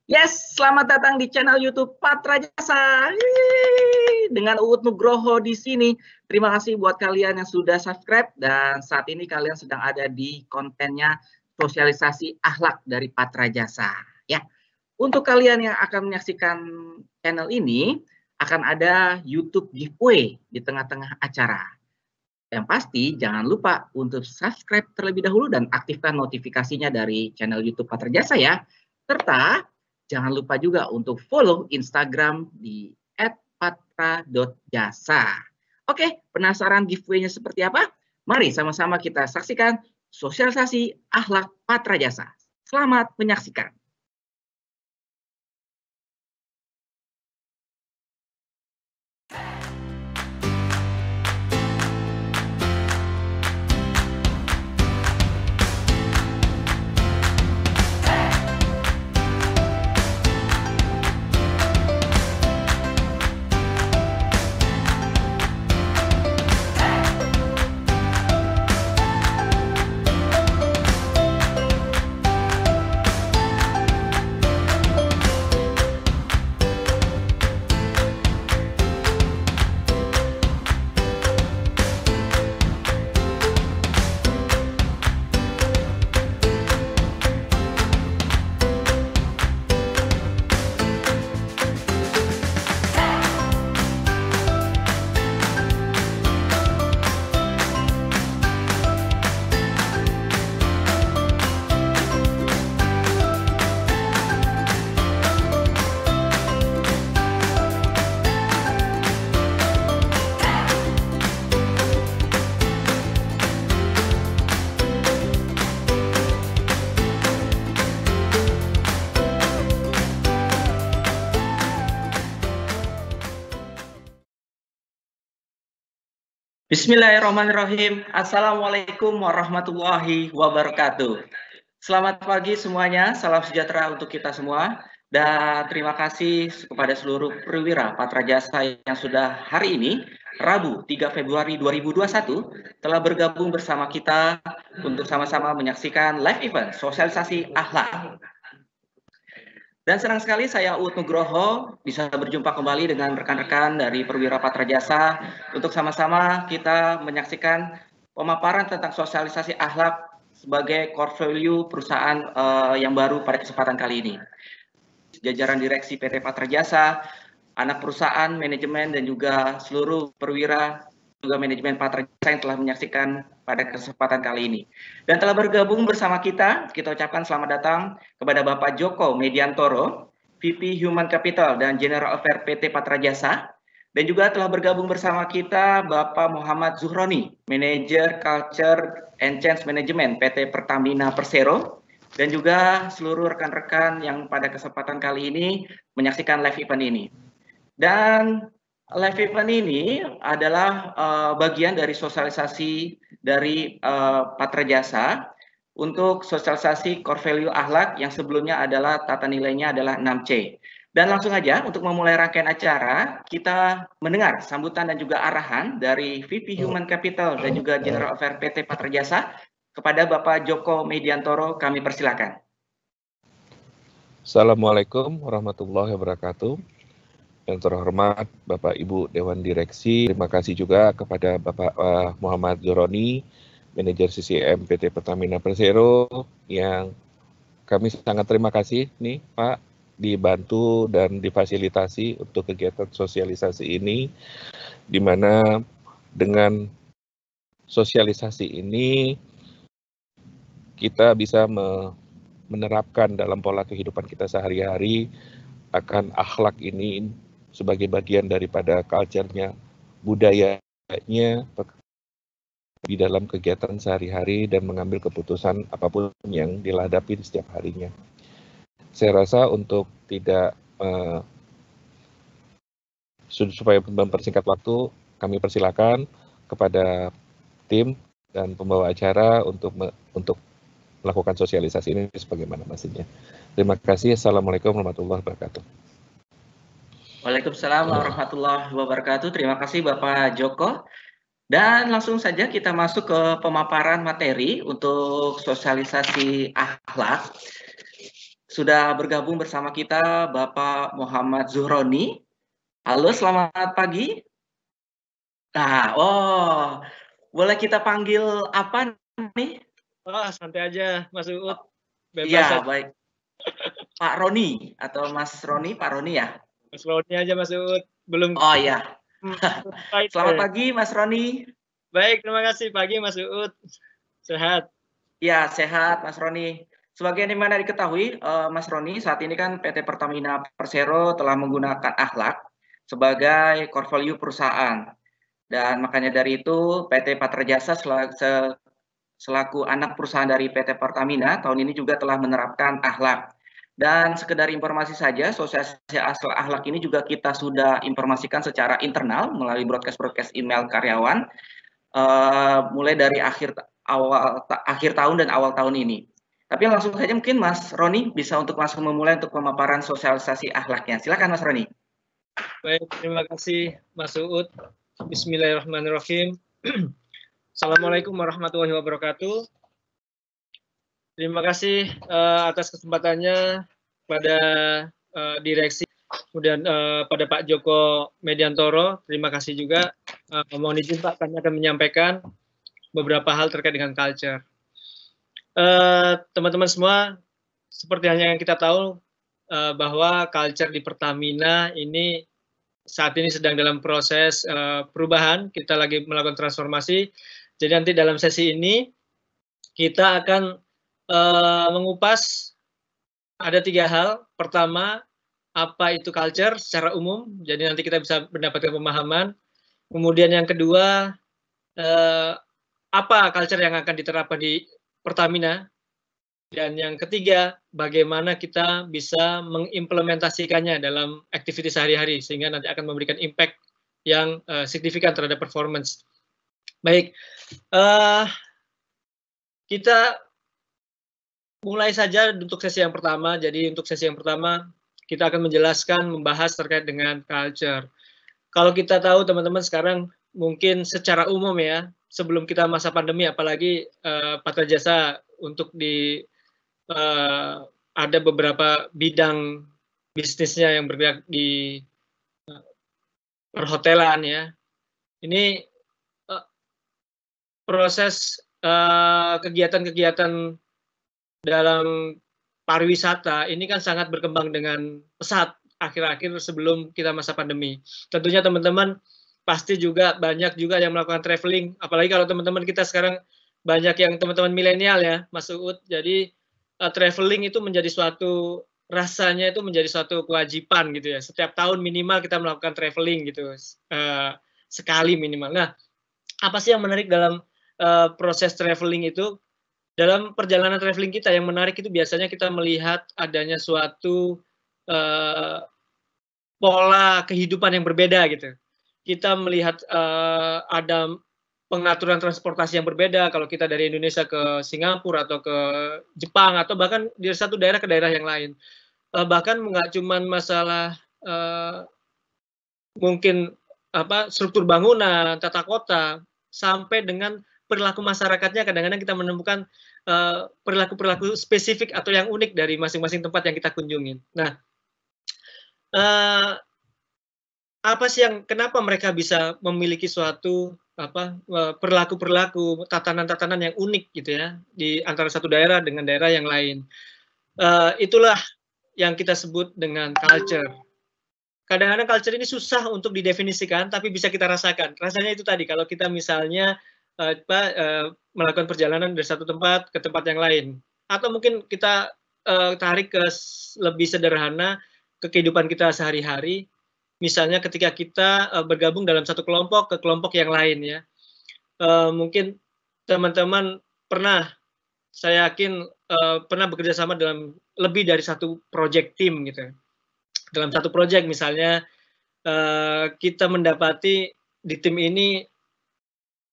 Yes, selamat datang di channel YouTube Patra Jasa. Dengan Uut Nugroho di sini. Terima kasih buat kalian yang sudah subscribe dan saat ini kalian sedang ada di kontennya sosialisasi akhlak dari Patra Jasa. Ya, untuk kalian yang akan menyaksikan channel ini akan ada YouTube giveaway di tengah-tengah acara. Yang pasti jangan lupa untuk subscribe terlebih dahulu dan aktifkan notifikasinya dari channel YouTube Patra Jasa ya. Serta jangan lupa juga untuk follow Instagram di @patra.jasa. Oke, penasaran giveaway-nya seperti apa? Mari sama-sama kita saksikan sosialisasi akhlak Patra Jasa. Selamat menyaksikan. Bismillahirrahmanirrahim. Assalamualaikum warahmatullahi wabarakatuh. Selamat pagi semuanya, salam sejahtera untuk kita semua. Dan terima kasih kepada seluruh perwira Patra Jasa yang sudah hari ini, Rabu 3 Februari 2021, telah bergabung bersama kita untuk sama-sama menyaksikan live event sosialisasi akhlak. Dan senang sekali saya Uut Nugroho bisa berjumpa kembali dengan rekan-rekan dari Perwira Patra Jasa untuk sama-sama kita menyaksikan pemaparan tentang sosialisasi akhlak sebagai core value perusahaan yang baru pada kesempatan kali ini. Jajaran direksi PT Patra Jasa, anak perusahaan, manajemen, dan juga seluruh perwira juga manajemen Patra Jasa yang telah menyaksikan pada kesempatan kali ini. Dan telah bergabung bersama kita ucapkan selamat datang kepada Bapak Joko Mediantoro, VP Human Capital dan General Affairs PT Patra Jasa. Dan juga telah bergabung bersama kita Bapak Muhammad Zuhroni, Manager Culture and Change Management PT Pertamina Persero. Dan juga seluruh rekan-rekan yang pada kesempatan kali ini menyaksikan live event ini. Dan live event ini adalah bagian dari sosialisasi dari Patra Jasa untuk sosialisasi core value akhlak yang sebelumnya adalah tata nilainya adalah 6C. Dan langsung aja untuk memulai rangkaian acara, kita mendengar sambutan dan juga arahan dari VP Human Capital dan juga General Affairs PT Patra Jasa kepada Bapak Joko Mediantoro, kami persilakan. Assalamualaikum warahmatullahi wabarakatuh. Yang terhormat Bapak Ibu Dewan Direksi, terima kasih juga kepada Bapak Muhammad Zuhroni, Manajer CCM PT Pertamina Persero, yang kami sangat terima kasih nih Pak, dibantu dan difasilitasi untuk kegiatan sosialisasi ini, di mana dengan sosialisasi ini kita bisa menerapkan dalam pola kehidupan kita sehari-hari akan akhlak ini sebagai bagian daripada culture-nya, budayanya di dalam kegiatan sehari-hari dan mengambil keputusan apapun yang dihadapi setiap harinya. Saya rasa untuk tidak supaya mempersingkat waktu, kami persilakan kepada tim dan pembawa acara untuk melakukan sosialisasi ini sebagaimana mestinya. Terima kasih. Assalamualaikum warahmatullahi wabarakatuh. Waalaikumsalam warahmatullahi wabarakatuh. Terima kasih Bapak Joko. Dan langsung saja kita masuk ke pemaparan materi untuk sosialisasi akhlak. sudah bergabung bersama kita Bapak Muhammad Zuhroni. Halo, selamat pagi. Nah, boleh kita panggil apa nih? Santai aja, Mas Uut. Bebas Iya, aja. baik. Pak Roni atau Mas Roni, Pak Roni ya? Mas Roni aja, Mas Uut. Belum. Oh iya. Selamat pagi, Mas Roni. Baik, terima kasih. Pagi, Mas Uut. Sehat? Ya, sehat, Mas Roni. Sebagaimana diketahui, Mas Roni, saat ini kan PT Pertamina Persero telah menggunakan akhlak sebagai core value perusahaan. Dan makanya dari itu, PT Patra Jasa selaku anak perusahaan dari PT Pertamina tahun ini juga telah menerapkan akhlak. Dan sekedar informasi saja, sosialisasi akhlak ini juga kita sudah informasikan secara internal melalui broadcast email karyawan, mulai dari akhir tahun dan awal tahun ini. Tapi langsung saja mungkin Mas Roni bisa untuk langsung memulai untuk pemaparan sosialisasi akhlaknya. Silakan Mas Roni. Baik, terima kasih Mas Uut. Bismillahirrahmanirrahim. Assalamualaikum warahmatullahi wabarakatuh. Terima kasih atas kesempatannya pada direksi, kemudian pada Pak Joko Mediantoro. Terima kasih juga. Mohon izin Pak, kami akan menyampaikan beberapa hal terkait dengan culture. Teman-teman semua, seperti yang kita tahu bahwa culture di Pertamina ini saat ini sedang dalam proses perubahan. Kita lagi melakukan transformasi. Jadi nanti dalam sesi ini kita akan mengupas ada 3 hal. Pertama, apa itu culture secara umum. Jadi nanti kita bisa mendapatkan pemahaman. Kemudian yang kedua, apa culture yang akan diterapkan di Pertamina. Dan yang ketiga, bagaimana kita bisa mengimplementasikannya dalam aktivitas sehari-hari sehingga nanti akan memberikan impact yang signifikan terhadap performance. Baik, kita mulai saja untuk sesi yang pertama. Jadi untuk sesi yang pertama kita akan menjelaskan, membahas terkait dengan culture. Kalau kita tahu teman-teman sekarang mungkin secara umum ya, sebelum kita masa pandemi, apalagi Patra Jasa untuk ada beberapa bidang bisnisnya yang bergerak di perhotelan ya. Ini proses kegiatan-kegiatan dalam pariwisata ini kan sangat berkembang dengan pesat akhir-akhir sebelum kita masa pandemi. Tentunya teman-teman pasti juga banyak juga yang melakukan traveling, apalagi kalau teman-teman kita sekarang banyak yang teman-teman milenial ya, Mas Uut. Jadi traveling itu menjadi suatu rasanya itu menjadi suatu kewajiban gitu ya. Setiap tahun minimal kita melakukan traveling gitu, sekali minimal. Nah, apa sih yang menarik dalam proses traveling itu? Dalam perjalanan traveling kita yang menarik itu biasanya kita melihat adanya suatu pola kehidupan yang berbeda gitu. Kita melihat ada pengaturan transportasi yang berbeda kalau kita dari Indonesia ke Singapura atau ke Jepang atau bahkan dari satu daerah ke daerah yang lain. Bahkan nggak cuma masalah mungkin struktur bangunan, tata kota, sampai dengan perilaku masyarakatnya kadang-kadang kita menemukan perilaku-perilaku spesifik atau yang unik dari masing-masing tempat yang kita kunjungin. Nah, apa sih kenapa mereka bisa memiliki suatu perilaku-perilaku, tatanan-tatanan yang unik gitu ya di antara satu daerah dengan daerah yang lain. Itulah yang kita sebut dengan culture. Kadang-kadang culture ini susah untuk didefinisikan, tapi bisa kita rasakan. Rasanya itu tadi, kalau kita misalnya melakukan perjalanan dari satu tempat ke tempat yang lain. Atau mungkin kita tarik ke lebih sederhana ke kehidupan kita sehari-hari. Misalnya ketika kita bergabung dalam satu kelompok ke kelompok yang lain ya. Mungkin teman-teman pernah, saya yakin pernah bekerja sama dalam lebih dari satu project team gitu. Dalam satu project misalnya kita mendapati di tim ini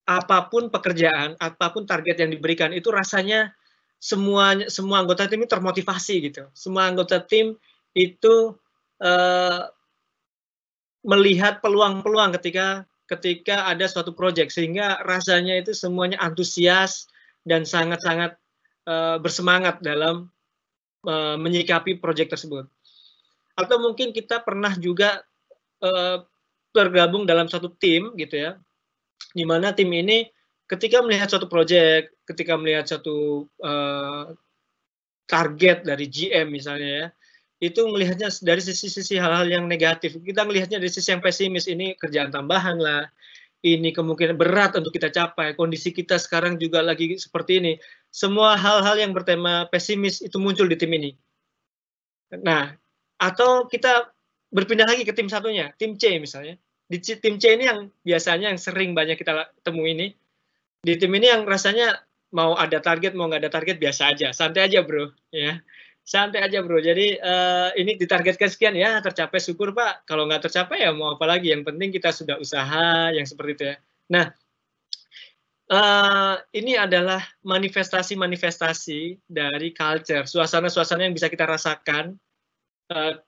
apapun pekerjaan, apapun target yang diberikan itu rasanya semua anggota tim ini termotivasi gitu. Semua anggota tim itu melihat peluang-peluang ketika ada suatu proyek sehingga rasanya itu semuanya antusias dan sangat-sangat bersemangat dalam menyikapi proyek tersebut. Atau mungkin kita pernah juga tergabung dalam suatu tim gitu ya, di mana tim ini ketika melihat suatu proyek, ketika melihat suatu target dari GM misalnya ya, itu melihatnya dari sisi-sisi hal-hal yang negatif. Kita melihatnya dari sisi yang pesimis, ini kerjaan tambahan lah, ini kemungkinan berat untuk kita capai, kondisi kita sekarang juga lagi seperti ini. Semua hal-hal yang bertema pesimis itu muncul di tim ini. Nah, atau kita berpindah lagi ke tim satunya, tim C misalnya. Di tim C ini yang biasanya yang sering banyak kita temui ini, di tim ini yang rasanya mau ada target, mau nggak ada target, biasa aja, santai aja bro, ya, santai aja bro. Jadi ini ditargetkan sekian ya, tercapai syukur Pak. Kalau nggak tercapai ya mau apa lagi, yang penting kita sudah usaha, yang seperti itu ya. Nah, ini adalah manifestasi-manifestasi dari culture, suasana-suasana yang bisa kita rasakan,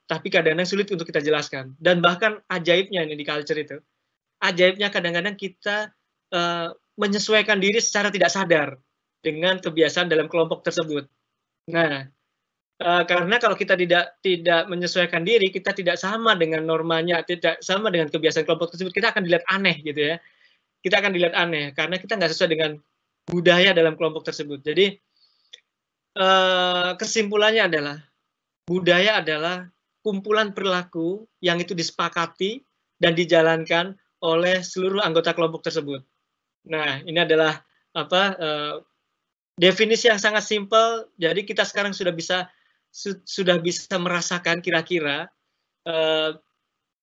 tapi kadang-kadang sulit untuk kita jelaskan. Dan bahkan ajaibnya ini di culture itu, ajaibnya kadang-kadang kita menyesuaikan diri secara tidak sadar dengan kebiasaan dalam kelompok tersebut. Nah, karena kalau kita tidak menyesuaikan diri, kita tidak sama dengan normanya, tidak sama dengan kebiasaan kelompok tersebut, kita akan dilihat aneh gitu ya. Kita akan dilihat aneh karena kita nggak sesuai dengan budaya dalam kelompok tersebut. Jadi kesimpulannya adalah budaya adalah kumpulan perilaku yang itu disepakati dan dijalankan oleh seluruh anggota kelompok tersebut. Nah, ini adalah definisi yang sangat simpel. Jadi kita sekarang sudah bisa merasakan kira-kira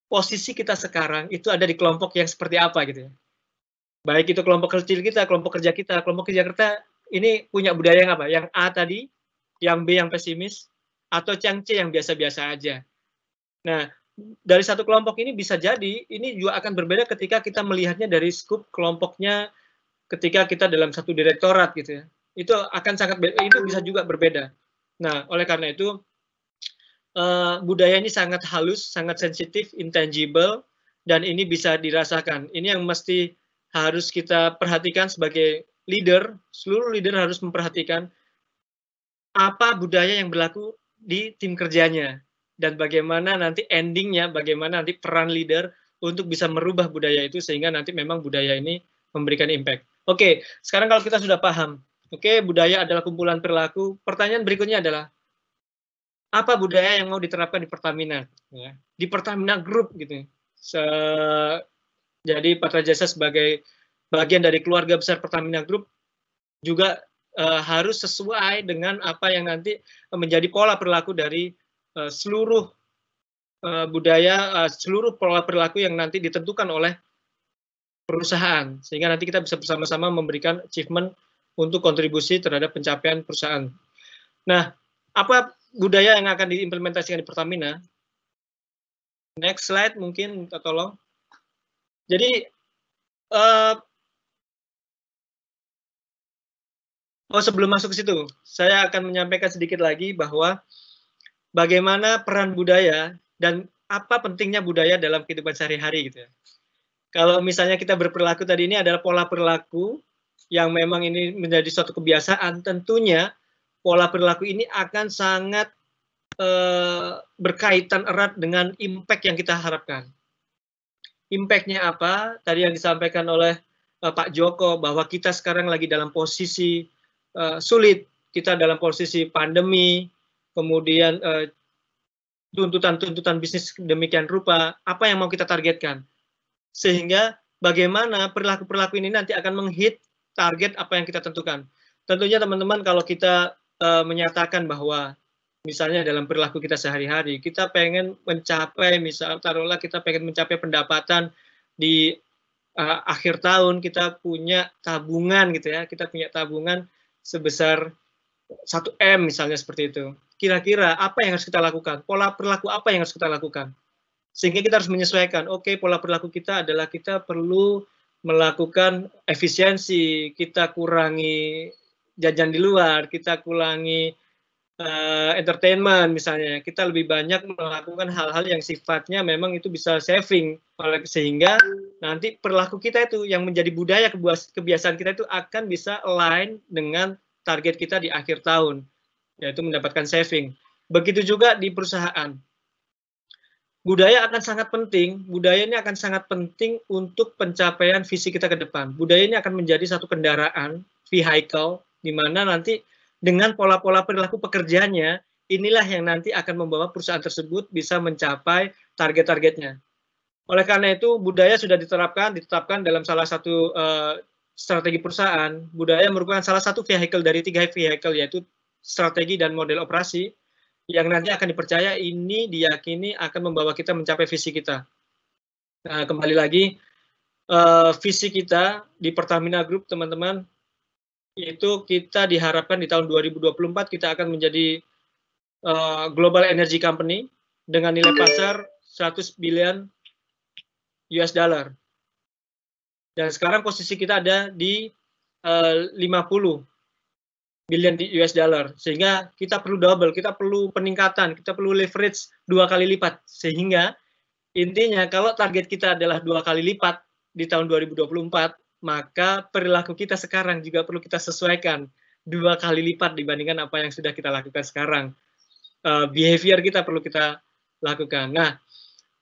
posisi kita sekarang itu ada di kelompok yang seperti apa gitu ya. Baik itu kelompok kecil kita, kelompok kerja kita. Kelompok kerja kita ini punya budaya yang apa? Yang A tadi, yang B yang pesimis, atau yang C yang biasa-biasa aja. Nah, dari satu kelompok ini bisa jadi ini juga akan berbeda ketika kita melihatnya dari skup kelompoknya, ketika kita dalam satu direktorat gitu ya. Itu akan itu bisa juga berbeda. Nah, oleh karena itu budaya ini sangat halus, sangat sensitif, intangible, dan ini bisa dirasakan. Ini yang mesti harus kita perhatikan sebagai leader. Seluruh leader harus memperhatikan apa budaya yang berlaku di tim kerjanya, dan bagaimana nanti endingnya, bagaimana nanti peran leader untuk bisa merubah budaya itu sehingga nanti memang budaya ini memberikan impact. Oke, sekarang kalau kita sudah paham, oke, budaya adalah kumpulan perilaku. Pertanyaan berikutnya adalah apa budaya yang mau diterapkan di Pertamina, ya, di Pertamina Group gitu. Jadi Patra Jasa sebagai bagian dari keluarga besar Pertamina Group juga harus sesuai dengan apa yang nanti menjadi pola perilaku dari seluruh budaya, seluruh pola perilaku yang nanti ditentukan oleh perusahaan, sehingga nanti kita bisa bersama-sama memberikan achievement untuk kontribusi terhadap pencapaian perusahaan. Nah, apa budaya yang akan diimplementasikan di Pertamina? Next slide mungkin minta tolong. Jadi sebelum masuk ke situ, saya akan menyampaikan sedikit lagi bahwa bagaimana peran budaya dan apa pentingnya budaya dalam kehidupan sehari-hari gitu ya. Kalau misalnya kita berperilaku tadi, ini adalah pola perilaku yang memang ini menjadi suatu kebiasaan, tentunya pola perilaku ini akan sangat berkaitan erat dengan impact yang kita harapkan. Impact-nya apa? Tadi yang disampaikan oleh Pak Joko, bahwa kita sekarang lagi dalam posisi sulit, kita dalam posisi pandemi, kemudian tuntutan-tuntutan bisnis demikian rupa, apa yang mau kita targetkan? Sehingga bagaimana perilaku-perilaku ini nanti akan menghit target apa yang kita tentukan. Tentunya teman-teman, kalau kita menyatakan bahwa misalnya dalam perilaku kita sehari-hari, kita pengen mencapai, misal taruhlah kita pengen mencapai pendapatan di akhir tahun, kita punya tabungan gitu ya, kita punya tabungan sebesar 1 M misalnya seperti itu. Kira-kira apa yang harus kita lakukan? Pola perilaku apa yang harus kita lakukan? Sehingga kita harus menyesuaikan, oke, pola perilaku kita adalah kita perlu melakukan efisiensi, kita kurangi jajan di luar, kita kurangi entertainment misalnya, kita lebih banyak melakukan hal-hal yang sifatnya memang itu bisa saving, sehingga nanti perilaku kita itu yang menjadi budaya, kebiasaan kita itu akan bisa align dengan target kita di akhir tahun, yaitu mendapatkan saving. Begitu juga di perusahaan. Budaya akan sangat penting, budaya ini akan sangat penting untuk pencapaian visi kita ke depan. Budaya ini akan menjadi satu kendaraan, vehicle, di mana nanti dengan pola-pola perilaku pekerjaannya, inilah yang nanti akan membawa perusahaan tersebut bisa mencapai target-targetnya. Oleh karena itu, budaya sudah ditetapkan dalam salah satu strategi perusahaan. Budaya merupakan salah satu vehicle dari 3 vehicle, yaitu strategi dan model operasi, yang nanti akan dipercaya ini diyakini akan membawa kita mencapai visi kita. Nah, kembali lagi, visi kita di Pertamina Group, teman-teman, itu kita diharapkan di tahun 2024 kita akan menjadi global energy company dengan nilai pasar 100 billion US dollar. Dan sekarang posisi kita ada di 50 billion US dollar, sehingga kita perlu double, kita perlu peningkatan, kita perlu leverage 2 kali lipat, sehingga intinya kalau target kita adalah 2 kali lipat di tahun 2024, maka perilaku kita sekarang juga perlu kita sesuaikan 2 kali lipat dibandingkan apa yang sudah kita lakukan sekarang. Behavior kita perlu kita lakukan. Nah,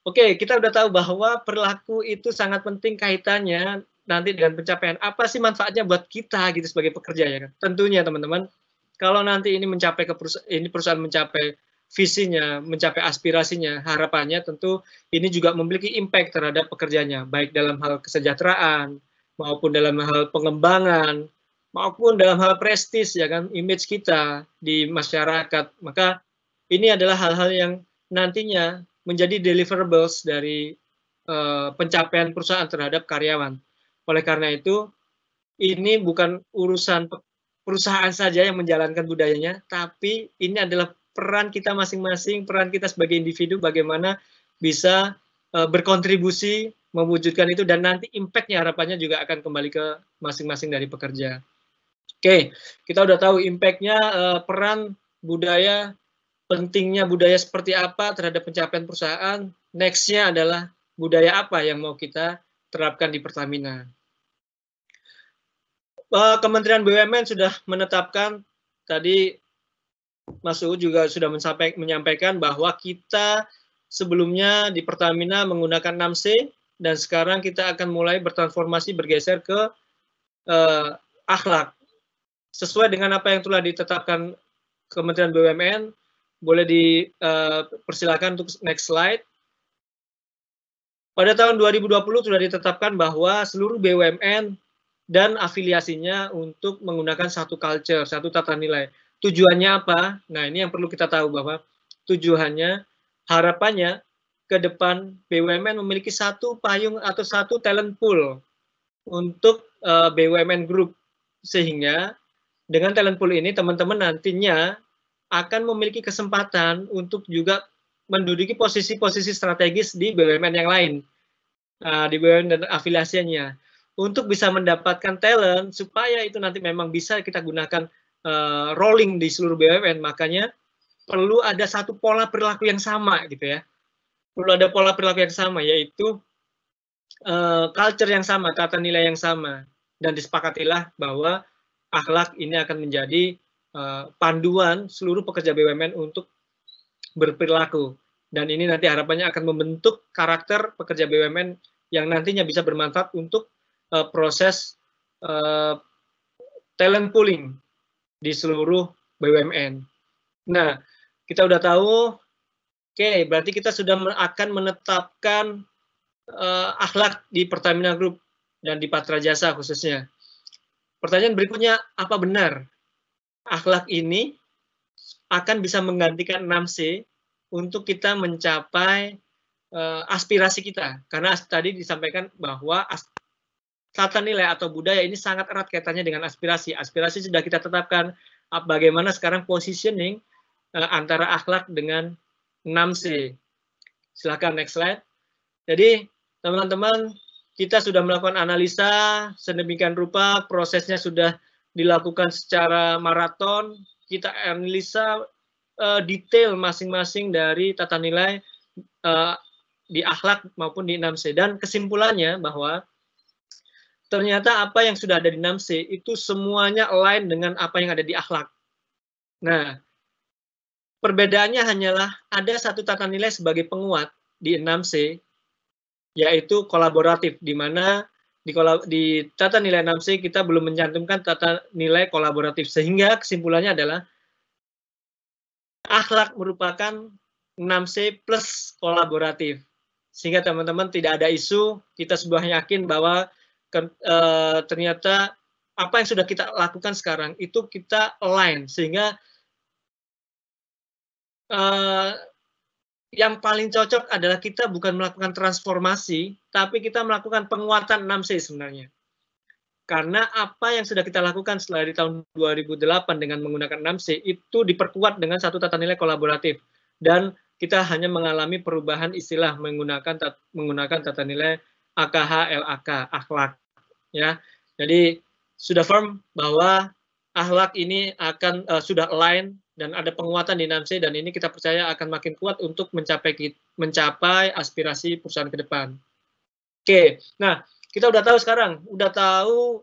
oke, kita udah tahu bahwa perilaku itu sangat penting kaitannya nanti dengan pencapaian. Apa sih manfaatnya buat kita gitu sebagai pekerja, ya kan? Tentunya teman-teman, kalau nanti ini mencapai perusahaan mencapai visinya, mencapai aspirasinya, harapannya tentu ini juga memiliki impact terhadap pekerjanya, baik dalam hal kesejahteraan maupun dalam hal pengembangan maupun dalam hal prestis, ya kan, image kita di masyarakat. Maka ini adalah hal-hal yang nantinya menjadi deliverables dari pencapaian perusahaan terhadap karyawan. Oleh karena itu, ini bukan urusan perusahaan saja yang menjalankan budayanya, tapi ini adalah peran kita masing-masing, peran kita sebagai individu, bagaimana bisa berkontribusi mewujudkan itu, dan nanti impact-nya harapannya juga akan kembali ke masing-masing dari pekerja. Oke, kita udah tahu impact-nya, peran budaya, pentingnya budaya seperti apa terhadap pencapaian perusahaan. Next-nya adalah budaya apa yang mau kita terapkan di Pertamina. Kementerian BUMN sudah menetapkan, tadi Mas Uud juga sudah menyampaikan bahwa kita sebelumnya di Pertamina menggunakan 6C, dan sekarang kita akan mulai bertransformasi bergeser ke akhlak. Sesuai dengan apa yang telah ditetapkan Kementerian BUMN, boleh dipersilakan untuk next slide. Pada tahun 2020 sudah ditetapkan bahwa seluruh BUMN dan afiliasinya untuk menggunakan satu culture, satu tata nilai. Tujuannya apa? Nah, ini yang perlu kita tahu, bahwa tujuannya, harapannya ke depan BUMN memiliki satu payung atau satu talent pool untuk BUMN Group, sehingga dengan talent pool ini teman-teman nantinya akan memiliki kesempatan untuk juga menduduki posisi-posisi strategis di BUMN yang lain, di BUMN dan afiliasinya, untuk bisa mendapatkan talent, supaya itu nanti memang bisa kita gunakan rolling di seluruh BUMN. Makanya perlu ada satu pola perilaku yang sama, gitu ya. Perlu ada pola perilaku yang sama, yaitu culture yang sama, tata nilai yang sama, dan disepakatilah bahwa akhlak ini akan menjadi panduan seluruh pekerja BUMN untuk berperilaku. Dan ini nanti harapannya akan membentuk karakter pekerja BUMN yang nantinya bisa bermanfaat untuk proses talent pooling di seluruh BUMN. Nah, kita udah tahu, oke, berarti kita sudah akan menetapkan akhlak di Pertamina Group dan di Patra Jasa khususnya. Pertanyaan berikutnya, apa benar akhlak ini akan bisa menggantikan 6C untuk kita mencapai aspirasi kita? Karena tadi disampaikan bahwa tata nilai atau budaya ini sangat erat kaitannya dengan aspirasi. Aspirasi sudah kita tetapkan, bagaimana sekarang positioning antara akhlak dengan 6C. Silakan next slide. Jadi teman-teman, kita sudah melakukan analisa sedemikian rupa, prosesnya sudah dilakukan secara maraton. Kita analisa detail masing-masing dari tata nilai di akhlak maupun di 6C. Dan kesimpulannya bahwa ternyata apa yang sudah ada di 6C itu semuanya align dengan apa yang ada di akhlak. Nah, Perbedaannya hanyalah ada satu tata nilai sebagai penguat di 6C, yaitu kolaboratif, di mana di tata nilai 6C kita belum mencantumkan tata nilai kolaboratif, sehingga kesimpulannya adalah akhlak merupakan 6C plus kolaboratif. Sehingga teman-teman tidak ada isu, kita sudah yakin bahwa ternyata apa yang sudah kita lakukan sekarang itu kita align, sehingga yang paling cocok adalah kita bukan melakukan transformasi, tapi kita melakukan penguatan 6C sebenarnya. Karena apa yang sudah kita lakukan setelah di tahun 2008 dengan menggunakan 6C itu diperkuat dengan satu tata nilai kolaboratif. Dan kita hanya mengalami perubahan istilah menggunakan tata nilai AKH, LAK, akhlak. Ya. Jadi sudah firm bahwa akhlak ini akan sudah align dan ada penguatan di 6C, dan ini kita percaya akan makin kuat untuk mencapai aspirasi perusahaan ke depan. Oke, nah kita udah tahu sekarang, udah tahu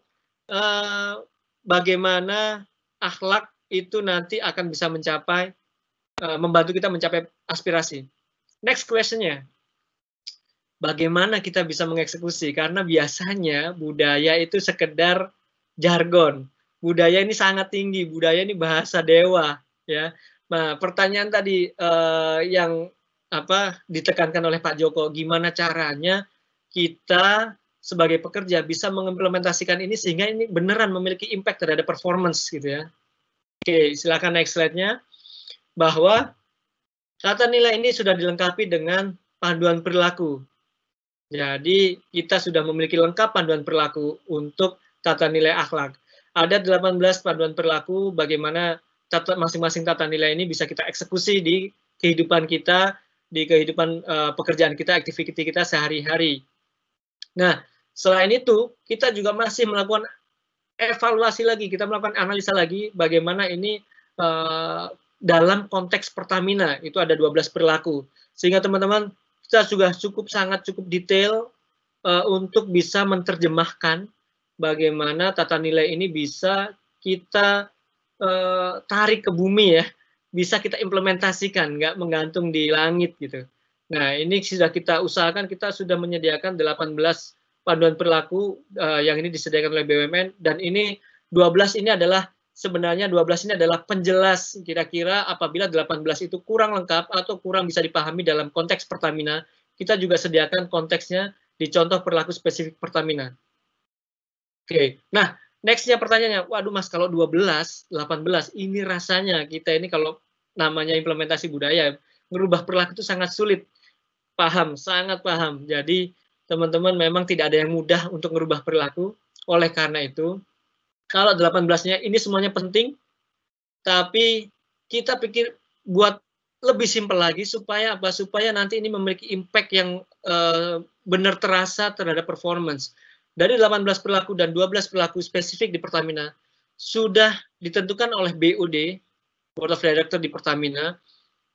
bagaimana akhlak itu nanti akan bisa mencapai, membantu kita mencapai aspirasi. Next question-nya, bagaimana kita bisa mengeksekusi? Karena biasanya budaya itu sekedar jargon. Budaya ini sangat tinggi, budaya ini bahasa dewa. Ya, nah pertanyaan tadi yang ditekankan oleh Pak Joko, gimana caranya kita sebagai pekerja bisa mengimplementasikan ini sehingga ini beneran memiliki impact terhadap performance gitu ya. Oke, silakan next slide-nya. Bahwa tata nilai ini sudah dilengkapi dengan panduan perilaku. Jadi kita sudah memiliki lengkap panduan perilaku untuk tata nilai akhlak. Ada 18 panduan perilaku bagaimana masing-masing tata nilai ini bisa kita eksekusi di kehidupan kita, di kehidupan pekerjaan kita, aktivitas kita sehari-hari. Nah, selain itu, kita juga masih melakukan evaluasi lagi, kita melakukan analisa lagi bagaimana ini dalam konteks Pertamina, itu ada 12 perilaku. Sehingga teman-teman, kita juga sangat cukup detail untuk bisa menerjemahkan bagaimana tata nilai ini bisa kita tarik ke bumi ya, bisa kita implementasikan, nggak menggantung di langit gitu. Nah, ini sudah kita usahakan, kita sudah menyediakan 18 panduan perilaku yang ini disediakan oleh BUMN, dan ini 12 ini adalah sebenarnya 12 ini adalah penjelas kira-kira apabila 18 itu kurang lengkap atau kurang bisa dipahami dalam konteks Pertamina, kita juga sediakan konteksnya di contoh perilaku spesifik Pertamina. Oke, nah next-nya pertanyaannya, waduh Mas, kalau 12, 18, ini rasanya kita ini kalau namanya implementasi budaya, merubah perilaku itu sangat sulit. Paham, sangat paham. Jadi, teman-teman memang tidak ada yang mudah untuk merubah perilaku. Oleh karena itu, kalau 18-nya ini semuanya penting, tapi kita pikir buat lebih simpel lagi, supaya apa? Supaya nanti ini memiliki impact yang benar terasa terhadap performance. Dari 18 perilaku dan 12 perilaku spesifik di Pertamina sudah ditentukan oleh BOD, Board of Director di Pertamina,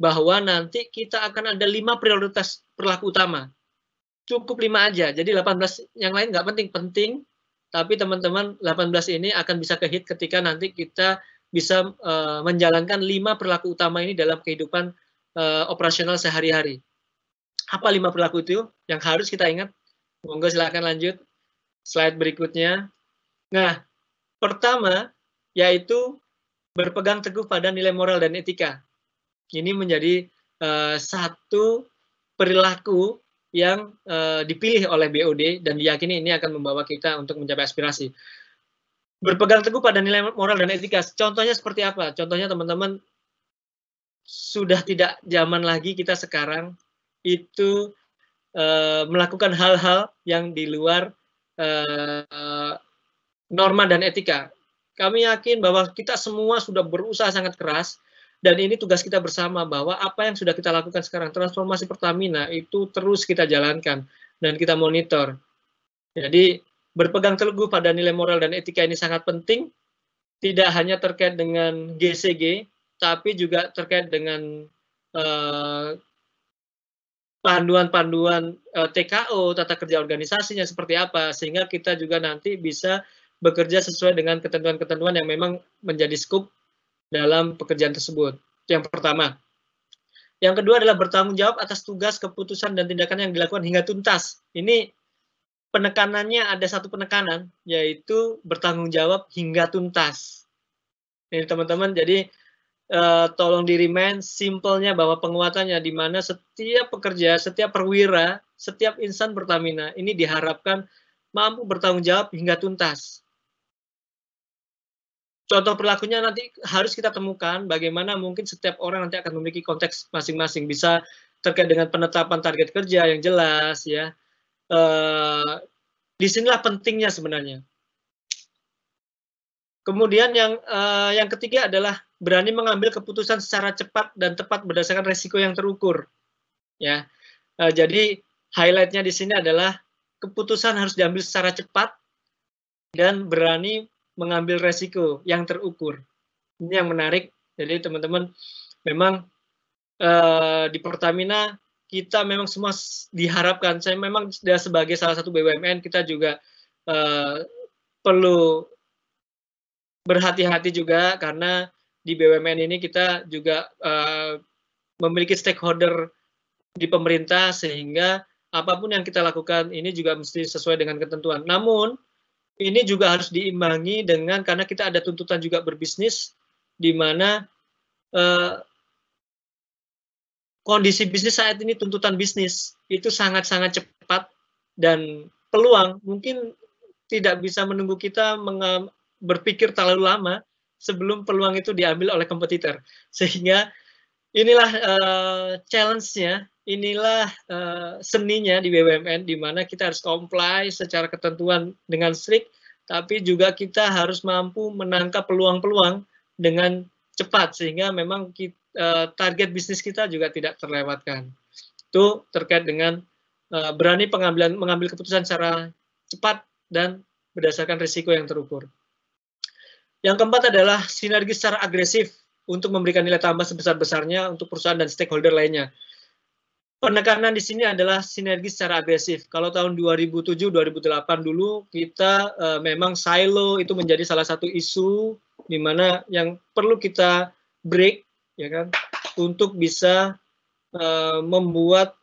bahwa nanti kita akan ada 5 prioritas perilaku utama. Cukup 5 aja, jadi 18 yang lain nggak penting, tapi teman-teman 18 ini akan bisa ke-hit ketika nanti kita bisa menjalankan 5 perilaku utama ini dalam kehidupan operasional sehari-hari. Apa 5 perilaku itu yang harus kita ingat? Monggo silakan lanjut. Slide berikutnya. Nah, pertama yaitu berpegang teguh pada nilai moral dan etika. Ini menjadi satu perilaku yang dipilih oleh BOD dan diyakini ini akan membawa kita untuk mencapai aspirasi. Berpegang teguh pada nilai moral dan etika. Contohnya seperti apa? Contohnya teman-teman, sudah tidak zaman lagi kita sekarang itu melakukan hal-hal yang di luar norma dan etika. Kami yakin bahwa kita semua sudah berusaha sangat keras, dan ini tugas kita bersama bahwa apa yang sudah kita lakukan sekarang, transformasi Pertamina itu terus kita jalankan dan kita monitor. Jadi berpegang teguh pada nilai moral dan etika ini sangat penting, tidak hanya terkait dengan GCG, tapi juga terkait dengan panduan-panduan TKO, tata kerja organisasinya seperti apa, sehingga kita juga nanti bisa bekerja sesuai dengan ketentuan-ketentuan yang memang menjadi skup dalam pekerjaan tersebut. Yang pertama. Yang kedua adalah bertanggung jawab atas tugas, keputusan, dan tindakan yang dilakukan hingga tuntas. Ini penekanannya ada satu penekanan, yaitu bertanggung jawab hingga tuntas. Ini teman-teman, jadi tolong di-remind simpelnya bahwa penguatannya di mana setiap pekerja, setiap perwira, setiap insan Pertamina ini diharapkan mampu bertanggung jawab hingga tuntas. Contoh perilakunya nanti harus kita temukan bagaimana mungkin setiap orang nanti akan memiliki konteks masing-masing, bisa terkait dengan penetapan target kerja yang jelas ya. Disinilah pentingnya sebenarnya. Kemudian yang ketiga adalah berani mengambil keputusan secara cepat dan tepat berdasarkan resiko yang terukur. Ya, jadi highlightnya di sini adalah keputusan harus diambil secara cepat dan berani mengambil resiko yang terukur. Ini yang menarik. Jadi teman-teman, memang di Pertamina kita memang semua diharapkan. Saya memang sudah sebagai salah satu BUMN, kita juga perlu berhati-hati juga karena di BUMN ini kita juga memiliki stakeholder di pemerintah, sehingga apapun yang kita lakukan ini juga mesti sesuai dengan ketentuan. Namun ini juga harus diimbangi dengan, karena kita ada tuntutan juga berbisnis, di mana kondisi bisnis saat ini, tuntutan bisnis itu sangat-sangat cepat, dan peluang mungkin tidak bisa menunggu kita berpikir terlalu lama sebelum peluang itu diambil oleh kompetitor. Sehingga inilah challenge-nya, inilah seninya di BUMN, di mana kita harus comply secara ketentuan dengan strict, tapi juga kita harus mampu menangkap peluang-peluang dengan cepat, sehingga memang target bisnis kita juga tidak terlewatkan. Itu terkait dengan berani mengambil keputusan secara cepat dan berdasarkan risiko yang terukur. Yang keempat adalah sinergi secara agresif untuk memberikan nilai tambah sebesar-besarnya untuk perusahaan dan stakeholder lainnya. Penekanan di sini adalah sinergi secara agresif. Kalau tahun 2007-2008 dulu, kita memang silo itu menjadi salah satu isu di mana yang perlu kita break, ya kan, untuk bisa membuat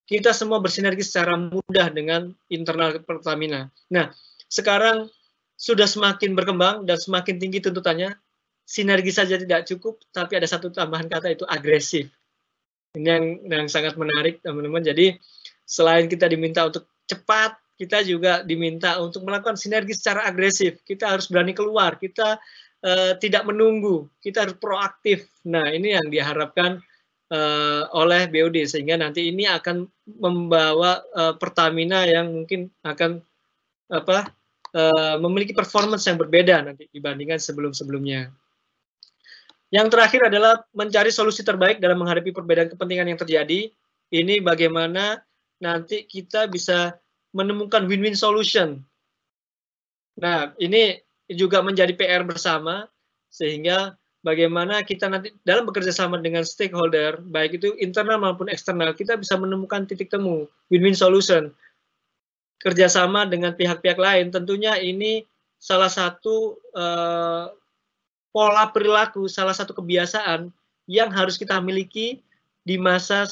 kita semua bersinergi secara mudah dengan internal Pertamina. Nah, sekarang sudah semakin berkembang dan semakin tinggi tuntutannya. Sinergi saja tidak cukup, tapi ada satu tambahan kata, itu agresif. Ini yang sangat menarik, teman-teman. Jadi selain kita diminta untuk cepat, kita juga diminta untuk melakukan sinergi secara agresif. Kita harus berani keluar, kita tidak menunggu, kita harus proaktif. Nah, ini yang diharapkan oleh BOD, sehingga nanti ini akan membawa Pertamina yang mungkin akan memiliki performance yang berbeda nanti dibandingkan sebelum-sebelumnya. Yang terakhir adalah mencari solusi terbaik dalam menghadapi perbedaan kepentingan yang terjadi. Ini bagaimana nanti kita bisa menemukan win-win solution. Nah, ini juga menjadi PR bersama, sehingga bagaimana kita nanti dalam bekerja sama dengan stakeholder, baik itu internal maupun eksternal, kita bisa menemukan titik temu, win-win solution. Kerjasama dengan pihak-pihak lain, tentunya ini salah satu pola perilaku, salah satu kebiasaan yang harus kita miliki di masa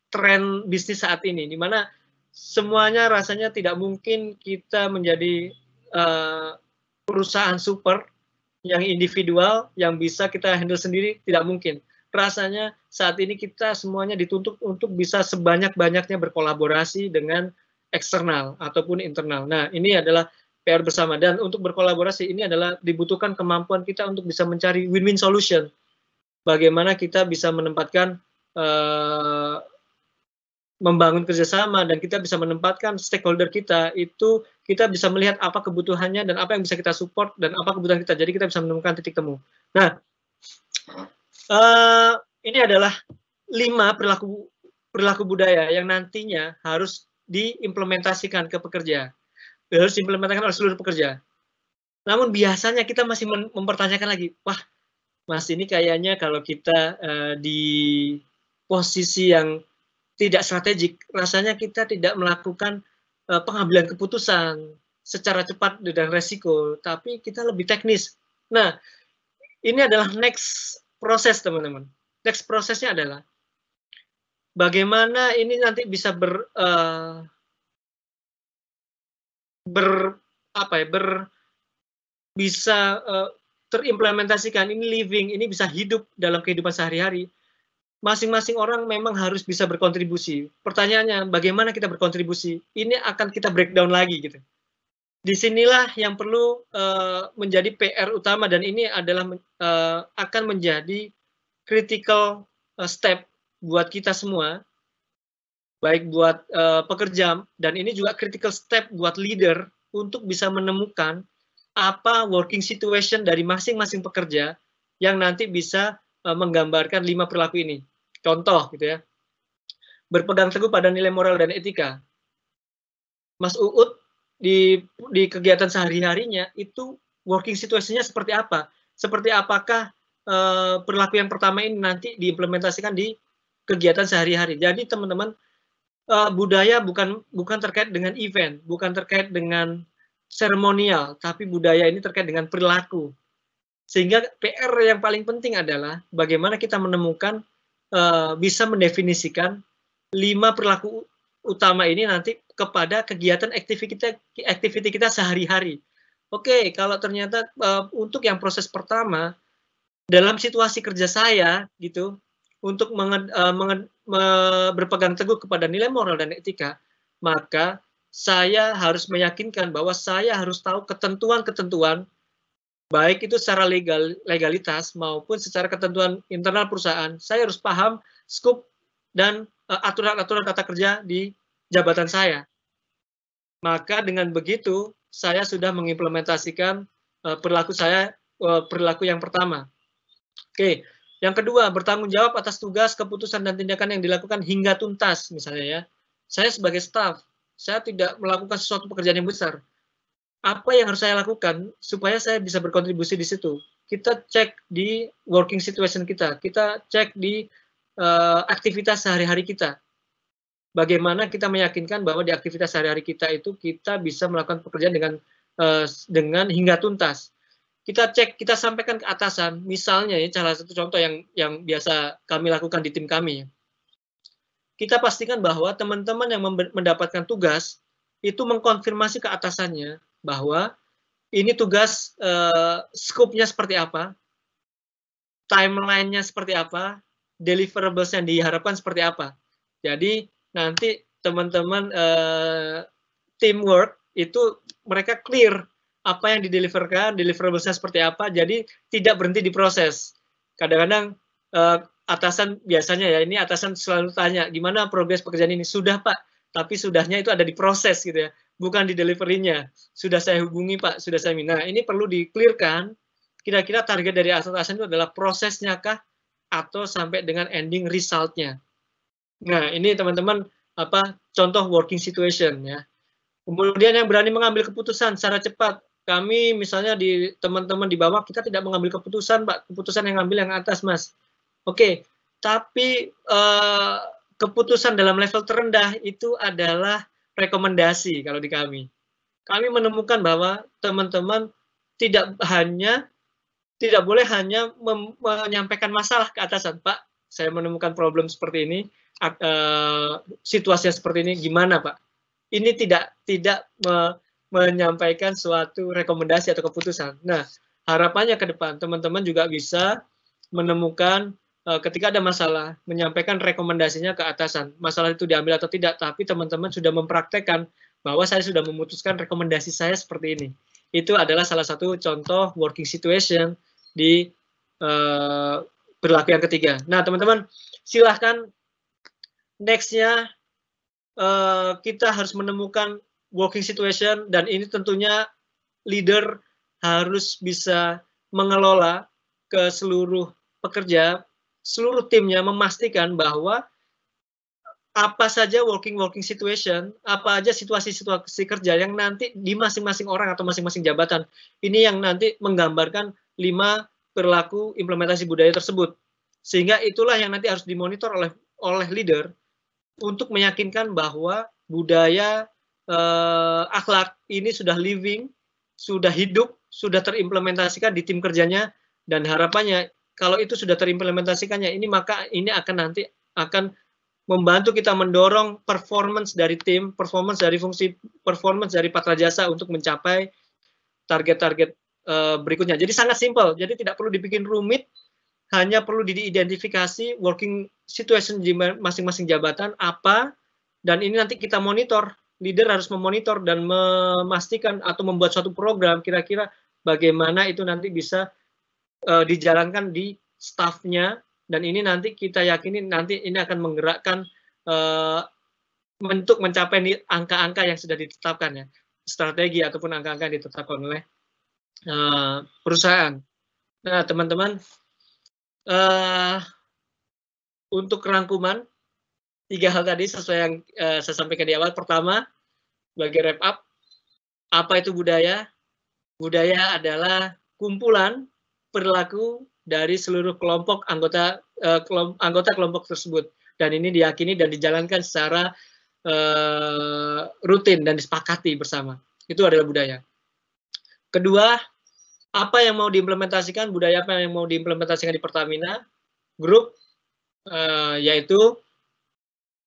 tren bisnis saat ini, di mana semuanya rasanya tidak mungkin kita menjadi perusahaan super yang individual, yang bisa kita handle sendiri, tidak mungkin. Rasanya saat ini kita semuanya dituntut untuk bisa sebanyak-banyaknya berkolaborasi dengan eksternal ataupun internal. Nah, ini adalah PR bersama, dan untuk berkolaborasi ini adalah dibutuhkan kemampuan kita untuk bisa mencari win-win solution. Bagaimana kita bisa menempatkan, membangun kerjasama, dan kita bisa menempatkan stakeholder kita, itu kita bisa melihat apa kebutuhannya dan apa yang bisa kita support dan apa kebutuhan kita. Jadi kita bisa menemukan titik temu. Nah, ini adalah 5 perilaku budaya yang nantinya harus diimplementasikan ke pekerja. Harus diimplementasikan oleh seluruh pekerja. Namun biasanya kita masih mempertanyakan lagi, wah, Mas, ini kayaknya kalau kita di posisi yang tidak strategik, rasanya kita tidak melakukan pengambilan keputusan secara cepat dan resiko, tapi kita lebih teknis. Nah, ini adalah next proses, teman-teman. Next prosesnya adalah bagaimana ini nanti bisa bisa terimplementasikan, ini living, ini bisa hidup dalam kehidupan sehari-hari. Masing-masing orang memang harus bisa berkontribusi. Pertanyaannya, bagaimana kita berkontribusi? Ini akan kita breakdown lagi gitu. Disinilah yang perlu menjadi PR utama, dan ini adalah akan menjadi critical step buat kita semua, baik buat pekerja, dan ini juga critical step buat leader untuk bisa menemukan apa working situation dari masing-masing pekerja yang nanti bisa menggambarkan 5 perilaku ini. Contoh gitu ya, berpegang teguh pada nilai moral dan etika. Mas Uut di kegiatan sehari-harinya itu working situation-nya seperti apa? Seperti apakah perilaku yang pertama ini nanti diimplementasikan di kegiatan sehari-hari. Jadi teman-teman, budaya bukan terkait dengan event, bukan terkait dengan seremonial, tapi budaya ini terkait dengan perilaku. Sehingga PR yang paling penting adalah bagaimana kita menemukan, bisa mendefinisikan 5 perilaku utama ini nanti kepada kegiatan activity kita sehari-hari. Oke, kalau ternyata untuk yang proses pertama, dalam situasi kerja saya gitu, untuk berpegang teguh kepada nilai moral dan etika, maka saya harus meyakinkan bahwa saya harus tahu ketentuan-ketentuan, baik itu secara legalitas maupun secara ketentuan internal perusahaan. Saya harus paham scope dan aturan-aturan tata kerja di jabatan saya. Maka dengan begitu, saya sudah mengimplementasikan perilaku yang pertama. Oke, yang kedua, bertanggung jawab atas tugas, keputusan, dan tindakan yang dilakukan hingga tuntas, misalnya ya. Saya sebagai staff, saya tidak melakukan sesuatu pekerjaan yang besar. Apa yang harus saya lakukan supaya saya bisa berkontribusi di situ? Kita cek di working situation kita cek di aktivitas sehari-hari kita. Bagaimana kita meyakinkan bahwa di aktivitas sehari-hari kita itu kita bisa melakukan pekerjaan dengan hingga tuntas. Kita cek, kita sampaikan ke atasan. Misalnya ya, salah satu contoh yang biasa kami lakukan di tim kami. Kita pastikan bahwa teman-teman yang mendapatkan tugas itu mengkonfirmasi ke atasannya bahwa ini tugas, scope-nya seperti apa, timeline-nya seperti apa, deliverables yang diharapkan seperti apa. Jadi nanti teman-teman teamwork itu mereka clear apa yang dideliverkan, deliverables-nya seperti apa, jadi tidak berhenti di proses. Kadang-kadang atasan biasanya ya, ini atasan selalu tanya, gimana progres pekerjaan ini? Sudah Pak, tapi sudahnya itu ada di proses gitu ya, bukan di delivery-nya. Sudah saya hubungi Pak, sudah saya minta. Nah, ini perlu di-clear-kan, kira-kira target dari atasan itu adalah prosesnya kah, atau sampai dengan ending result-nya. Nah, ini teman-teman contoh working situation ya. Kemudian yang berani mengambil keputusan secara cepat. Kami misalnya di teman-teman di bawah, kita tidak mengambil keputusan, Pak. Keputusan yang ngambil yang atas, Mas. Oke, tapi keputusan dalam level terendah itu adalah rekomendasi kalau di kami. Kami menemukan bahwa teman-teman tidak boleh hanya menyampaikan masalah ke atasan, Pak. Saya menemukan problem seperti ini, situasinya seperti ini, gimana Pak? Ini tidak menyampaikan suatu rekomendasi atau keputusan. Nah, harapannya ke depan teman-teman juga bisa menemukan ketika ada masalah, menyampaikan rekomendasinya ke atasan. Masalah itu diambil atau tidak, tapi teman-teman sudah mempraktekkan bahwa saya sudah memutuskan rekomendasi saya seperti ini. Itu adalah salah satu contoh working situation di perilaku yang ketiga. Nah, teman-teman, silahkan next-nya kita harus menemukan working situation, dan ini tentunya leader harus bisa mengelola ke seluruh pekerja, seluruh timnya, memastikan bahwa apa saja working situation, apa aja situasi-situasi kerja yang nanti di masing-masing orang atau masing-masing jabatan, ini yang nanti menggambarkan 5 perilaku implementasi budaya tersebut. Sehingga itulah yang nanti harus dimonitor oleh leader untuk meyakinkan bahwa budaya akhlak ini sudah living, sudah hidup, sudah terimplementasikan di tim kerjanya, dan harapannya kalau itu sudah terimplementasikannya ini, maka ini akan nanti membantu kita mendorong performance dari tim, performance dari fungsi, performance dari Patra Jasa untuk mencapai target-target berikutnya. Jadi sangat simpel, jadi tidak perlu dibikin rumit, hanya perlu diidentifikasi working situation di masing-masing jabatan apa, dan ini nanti kita monitor. Leader harus memonitor dan memastikan atau membuat suatu program kira-kira bagaimana itu nanti bisa dijalankan di staffnya, dan ini nanti kita yakini nanti ini akan menggerakkan untuk mencapai angka-angka yang sudah ditetapkan ya, strategi ataupun angka-angka yang ditetapkan oleh perusahaan. Nah teman-teman, untuk rangkuman 3 hal tadi sesuai yang saya sampaikan di awal. Pertama, sebagai wrap up, apa itu budaya? Budaya adalah kumpulan perilaku dari seluruh kelompok anggota kelompok tersebut, dan ini diyakini dan dijalankan secara rutin dan disepakati bersama. Itu adalah budaya. Kedua, apa yang mau diimplementasikan, budaya apa yang mau diimplementasikan di Pertamina Group, yaitu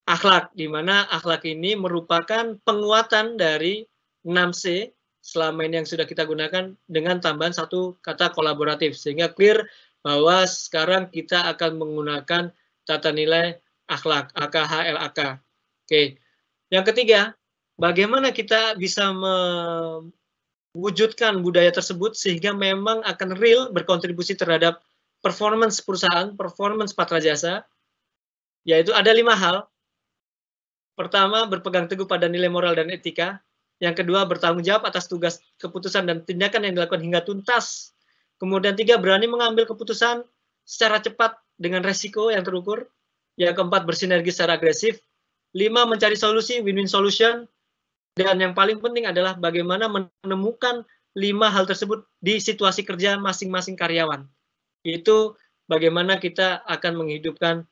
akhlak, di mana akhlak ini merupakan penguatan dari 6C selama ini yang sudah kita gunakan dengan tambahan satu kata kolaboratif, sehingga clear bahwa sekarang kita akan menggunakan tata nilai akhlak, AKHLAK. Oke. Yang ketiga, bagaimana kita bisa mewujudkan budaya tersebut sehingga memang akan real berkontribusi terhadap performance perusahaan, performance Patra Jasa, yaitu ada 5 hal. Pertama, berpegang teguh pada nilai moral dan etika. Yang kedua, bertanggung jawab atas tugas, keputusan, dan tindakan yang dilakukan hingga tuntas. Kemudian 3, berani mengambil keputusan secara cepat dengan resiko yang terukur. Yang keempat, bersinergi secara agresif. 5, mencari solusi, win-win solution. Dan yang paling penting adalah bagaimana menemukan 5 hal tersebut di situasi kerja masing-masing karyawan. Itu bagaimana kita akan menghidupkan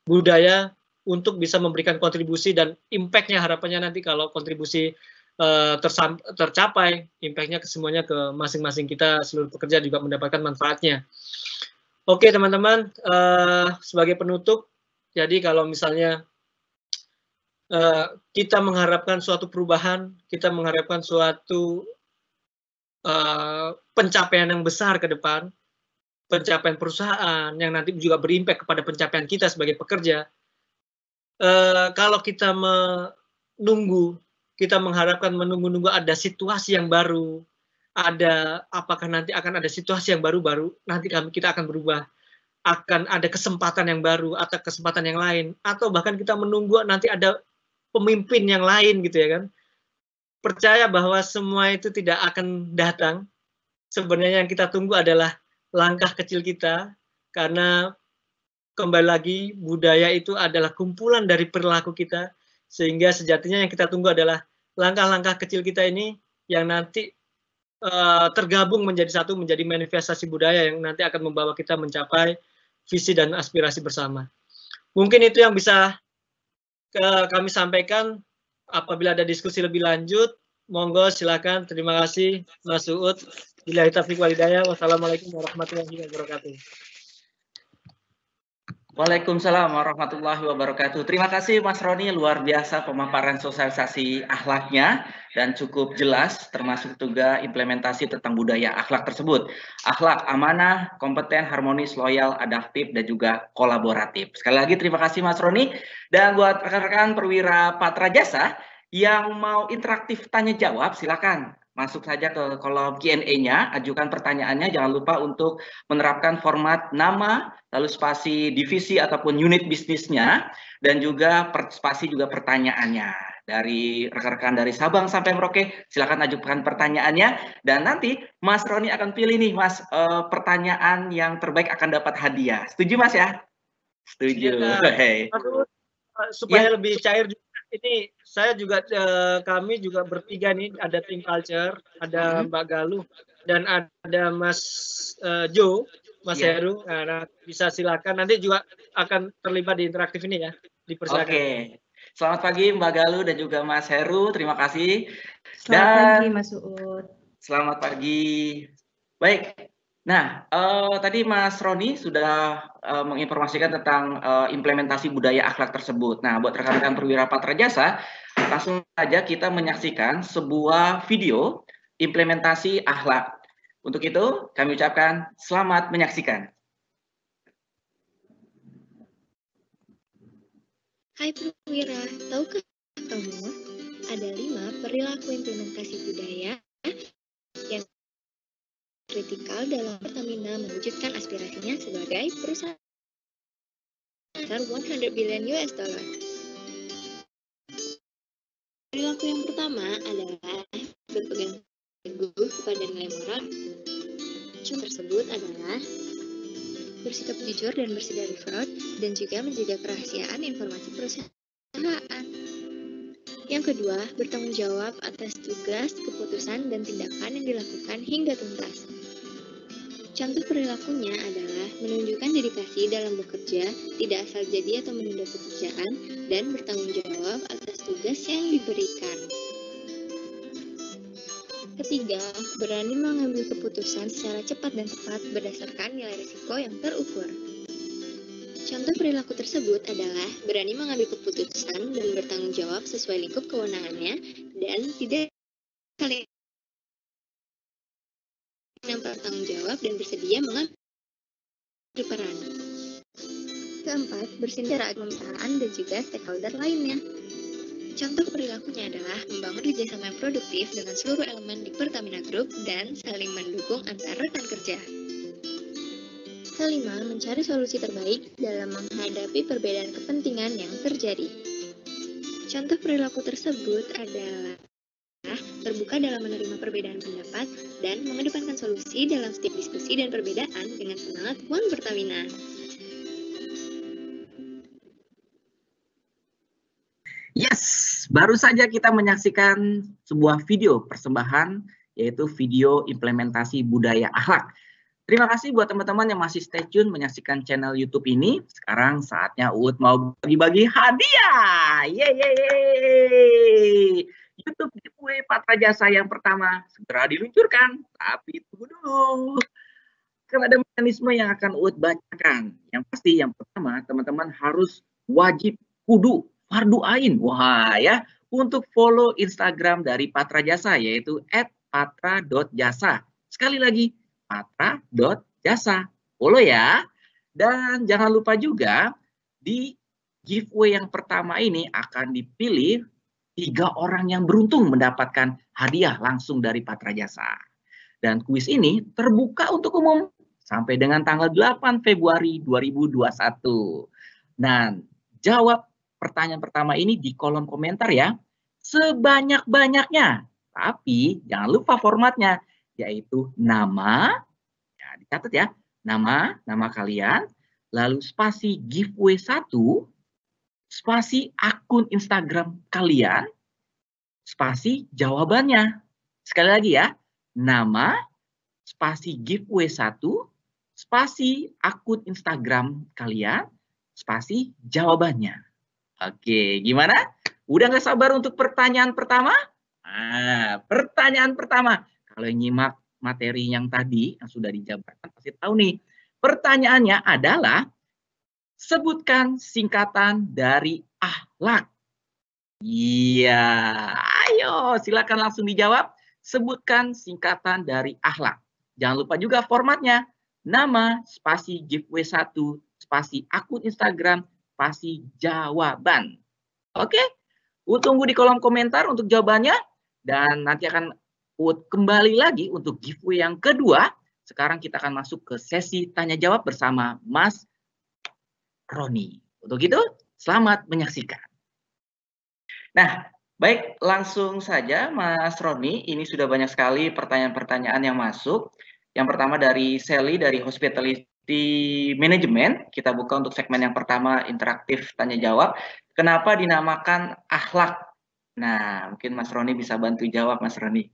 budaya untuk bisa memberikan kontribusi, dan impact-nya harapannya nanti kalau kontribusi tercapai, impact-nya ke semuanya, ke masing-masing kita, seluruh pekerja juga mendapatkan manfaatnya. Oke teman-teman, sebagai penutup, jadi kalau misalnya kita mengharapkan suatu perubahan, kita mengharapkan suatu pencapaian yang besar ke depan, pencapaian perusahaan yang nanti juga berimpact kepada pencapaian kita sebagai pekerja. Kalau kita menunggu, kita mengharapkan menunggu ada situasi yang baru, apakah nanti akan ada situasi yang baru, nanti kita akan berubah, akan ada kesempatan yang baru atau kesempatan yang lain, atau bahkan kita menunggu nanti ada pemimpin yang lain gitu ya kan. Percaya bahwa semua itu tidak akan datang. Sebenarnya yang kita tunggu adalah langkah kecil kita, karena kembali lagi budaya itu adalah kumpulan dari perilaku kita, sehingga sejatinya yang kita tunggu adalah langkah-langkah kecil kita ini yang nanti tergabung menjadi satu, menjadi manifestasi budaya yang nanti akan membawa kita mencapai visi dan aspirasi bersama. Mungkin itu yang bisa kami sampaikan. Apabila ada diskusi lebih lanjut, monggo silakan. Terima kasih Mas Uud. Billahi taufiq wal hidayah. Wassalamualaikum warahmatullahi wabarakatuh. Waalaikumsalam warahmatullahi wabarakatuh. Terima kasih Mas Roni, luar biasa pemaparan sosialisasi akhlaknya dan cukup jelas, termasuk juga implementasi tentang budaya akhlak tersebut. Akhlak amanah, kompeten, harmonis, loyal, adaptif, dan juga kolaboratif. Sekali lagi terima kasih Mas Roni. Dan buat rekan-rekan perwira Patra Jasa yang mau interaktif tanya jawab, silakan masuk saja ke kolom Q&A-nya, ajukan pertanyaannya, jangan lupa untuk menerapkan format nama, lalu spasi divisi ataupun unit bisnisnya, dan juga spasi juga pertanyaannya. Dari rekan-rekan dari Sabang sampai Merauke, silakan ajukan pertanyaannya, dan nanti Mas Roni akan pilih nih Mas, pertanyaan yang terbaik akan dapat hadiah. Setuju Mas ya? Setuju. Ya, supaya lebih cair juga. Ini saya juga, kami juga bertiga nih, ada tim culture, ada Mbak Galuh, dan ada Mas Jo, Mas Heru. Nah, bisa silakan, nanti juga akan terlibat di interaktif ini ya, dipersilakan. Oke, selamat pagi Mbak Galuh dan juga Mas Heru, terima kasih. Selamat pagi Mas Uud. Selamat pagi. Baik, Nah, tadi Mas Roni sudah menginformasikan tentang implementasi budaya akhlak tersebut. Nah, buat rekan-rekan perwira Patra Jasa, langsung saja kita menyaksikan sebuah video implementasi akhlak. Untuk itu, kami ucapkan selamat menyaksikan. Hai perwira, tahukah kamu ada 5 perilaku implementasi budaya yang kritikal dalam Pertamina mewujudkan aspirasinya sebagai perusahaan besar 100 billion US dollar. Perilaku yang pertama adalah berpegang teguh kepada nilai moral. Contoh tersebut adalah bersikap jujur dan bersih dari fraud dan juga menjaga kerahasiaan informasi perusahaan. Yang kedua, bertanggung jawab atas tugas, keputusan, dan tindakan yang dilakukan hingga tuntas. Contoh perilakunya adalah menunjukkan dedikasi dalam bekerja, tidak asal jadi atau menunda pekerjaan, dan bertanggung jawab atas tugas yang diberikan. Ketiga, berani mengambil keputusan secara cepat dan tepat berdasarkan nilai risiko yang terukur. Contoh perilaku tersebut adalah berani mengambil keputusan dan bertanggung jawab sesuai lingkup kewenangannya dan tidak saling bertanggung jawab dan bersedia mengambil peran. Keempat, bersinergi dengan perusahaan dan juga stakeholder lainnya. Contoh perilakunya adalah membangun kerjasama yang produktif dengan seluruh elemen di Pertamina Group dan saling mendukung antar rekan kerja. Kelima, mencari solusi terbaik dalam menghadapi perbedaan kepentingan yang terjadi. Contoh perilaku tersebut adalah terbuka dalam menerima perbedaan pendapat dan mengedepankan solusi dalam setiap diskusi dan perbedaan dengan semangat One Pertamina. Yes, baru saja kita menyaksikan sebuah video persembahan, yaitu video implementasi budaya akhlak. Terima kasih buat teman-teman yang masih stay tune menyaksikan channel YouTube ini. Sekarang saatnya Uut mau bagi-bagi hadiah. Yeay! YouTube giveaway Patra Jasa yang pertama segera diluncurkan. Tapi tunggu dulu. Kan ada mekanisme yang akan Uut bacakan. Yang pasti yang pertama, teman-teman harus wajib kudu fardu ain. Wah ya, untuk follow Instagram dari Patra Jasa yaitu @patra.jasa. Sekali lagi, patra.jasa. Follow ya. Dan jangan lupa juga di giveaway yang pertama ini akan dipilih 3 orang yang beruntung mendapatkan hadiah langsung dari Patra Jasa. Dan kuis ini terbuka untuk umum sampai dengan tanggal 8 Februari 2021. Nah, jawab pertanyaan pertama ini di kolom komentar ya. Sebanyak-banyaknya. Tapi jangan lupa formatnya, yaitu nama, ya dicatat ya, nama kalian, lalu spasi giveaway 1, spasi akun Instagram kalian, spasi jawabannya. Sekali lagi ya, nama, spasi giveaway 1, spasi akun Instagram kalian, spasi jawabannya. Oke, gimana? Udah nggak sabar untuk pertanyaan pertama? Nah, pertanyaan pertama. Kalau yang nyimak materi yang tadi, yang sudah dijabarkan, pasti tahu nih. Pertanyaannya adalah, sebutkan singkatan dari akhlak. Iya, ayo silakan langsung dijawab. Sebutkan singkatan dari akhlak. Jangan lupa juga formatnya. Nama, spasi giveaway 1, spasi akun Instagram, spasi jawaban. Oke, tunggu di kolom komentar untuk jawabannya. Dan nanti akan kembali lagi untuk giveaway yang kedua. Sekarang kita akan masuk ke sesi tanya jawab bersama Mas Roni. Untuk itu, selamat menyaksikan. Nah, baik, langsung saja Mas Roni, ini sudah banyak sekali pertanyaan-pertanyaan yang masuk. Yang pertama dari Sally dari Hospitality Management. Kita buka untuk segmen yang pertama, interaktif tanya jawab. Kenapa dinamakan akhlak? Nah, mungkin Mas Roni bisa bantu jawab, Mas Roni.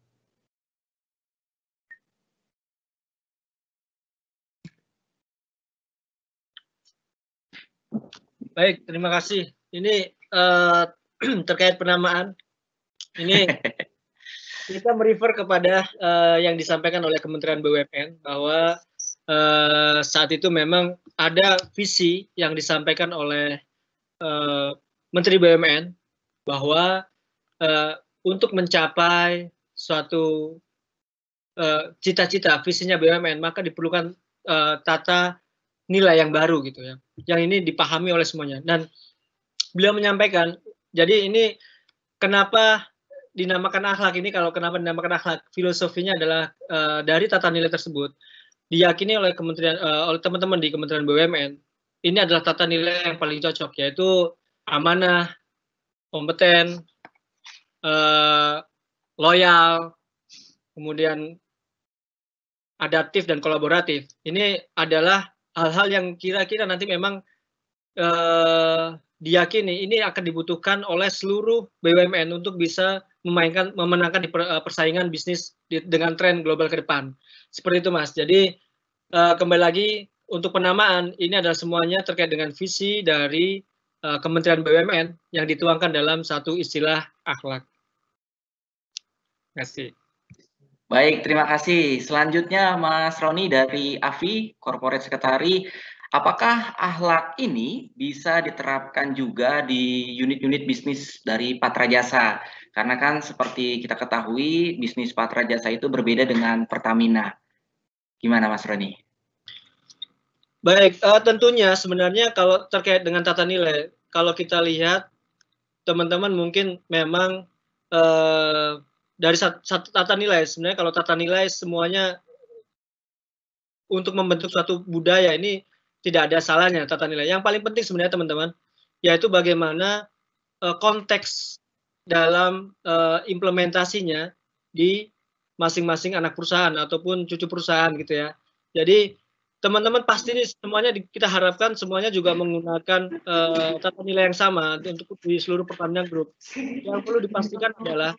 Baik, terima kasih. Ini terkait penamaan. Ini kita merefer kepada yang disampaikan oleh Kementerian BUMN bahwa saat itu memang ada visi yang disampaikan oleh Menteri BUMN bahwa untuk mencapai suatu cita-cita visinya BUMN maka diperlukan tata nilai yang baru gitu ya, yang ini dipahami oleh semuanya. Dan beliau menyampaikan, jadi ini kenapa dinamakan akhlak ini, kalau kenapa dinamakan akhlak, filosofinya adalah dari tata nilai tersebut diyakini oleh kementerian, oleh teman-teman di Kementerian BUMN, ini adalah tata nilai yang paling cocok, yaitu amanah, kompeten, loyal, kemudian adaptif dan kolaboratif. Ini amenah hal-hal yang kira-kira nanti memang diyakini ini akan dibutuhkan oleh seluruh BUMN untuk bisa memenangkan di persaingan bisnis dengan tren global ke depan. Seperti itu, Mas. Jadi kembali lagi untuk penamaan ini adalah semuanya terkait dengan visi dari Kementerian BUMN yang dituangkan dalam satu istilah akhlak. Terima kasih. Baik, terima kasih. Selanjutnya Mas Roni dari AFI, Corporate Secretary. Apakah akhlak ini bisa diterapkan juga di unit-unit bisnis dari Patra Jasa? Karena kan seperti kita ketahui, bisnis Patra Jasa itu berbeda dengan Pertamina. Gimana Mas Roni? Baik, tentunya sebenarnya kalau terkait dengan tata nilai, kalau kita lihat teman-teman mungkin memang dari satu tata nilai, sebenarnya kalau tata nilai semuanya untuk membentuk suatu budaya ini tidak ada salahnya tata nilai. Yang paling penting sebenarnya teman-teman, yaitu bagaimana konteks dalam implementasinya di masing-masing anak perusahaan ataupun cucu perusahaan gitu ya. Jadi teman-teman pasti ini semuanya kita harapkan semuanya juga menggunakan tata nilai yang sama untuk di seluruh Pertamina Group. Yang perlu dipastikan adalah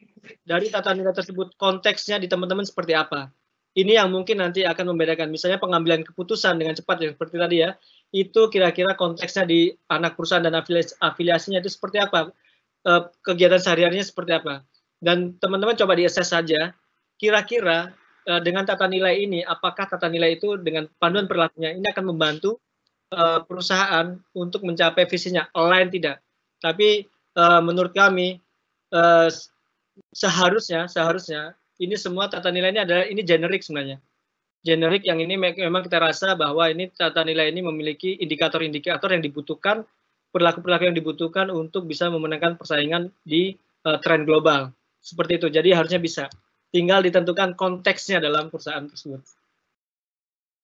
dari tata nilai tersebut konteksnya di teman-teman seperti apa. Ini yang mungkin nanti akan membedakan. Misalnya pengambilan keputusan dengan cepat ya seperti tadi ya. Itu kira-kira konteksnya di anak perusahaan dan afiliasinya itu seperti apa. Kegiatan sehari-harinya seperti apa. Dan teman-teman coba diakses saja. Kira-kira dengan tata nilai ini, apakah tata nilai itu dengan panduan perilakunya ini akan membantu perusahaan untuk mencapai visinya, align tidak. Tapi menurut kami seharusnya ini semua tata nilai ini adalah ini generik sebenarnya. Generik yang ini memang kita rasa bahwa ini tata nilai ini memiliki indikator-indikator yang dibutuhkan, perilaku-perilaku yang dibutuhkan untuk bisa memenangkan persaingan di tren global. Seperti itu. Jadi harusnya bisa. Tinggal ditentukan konteksnya dalam perusahaan tersebut.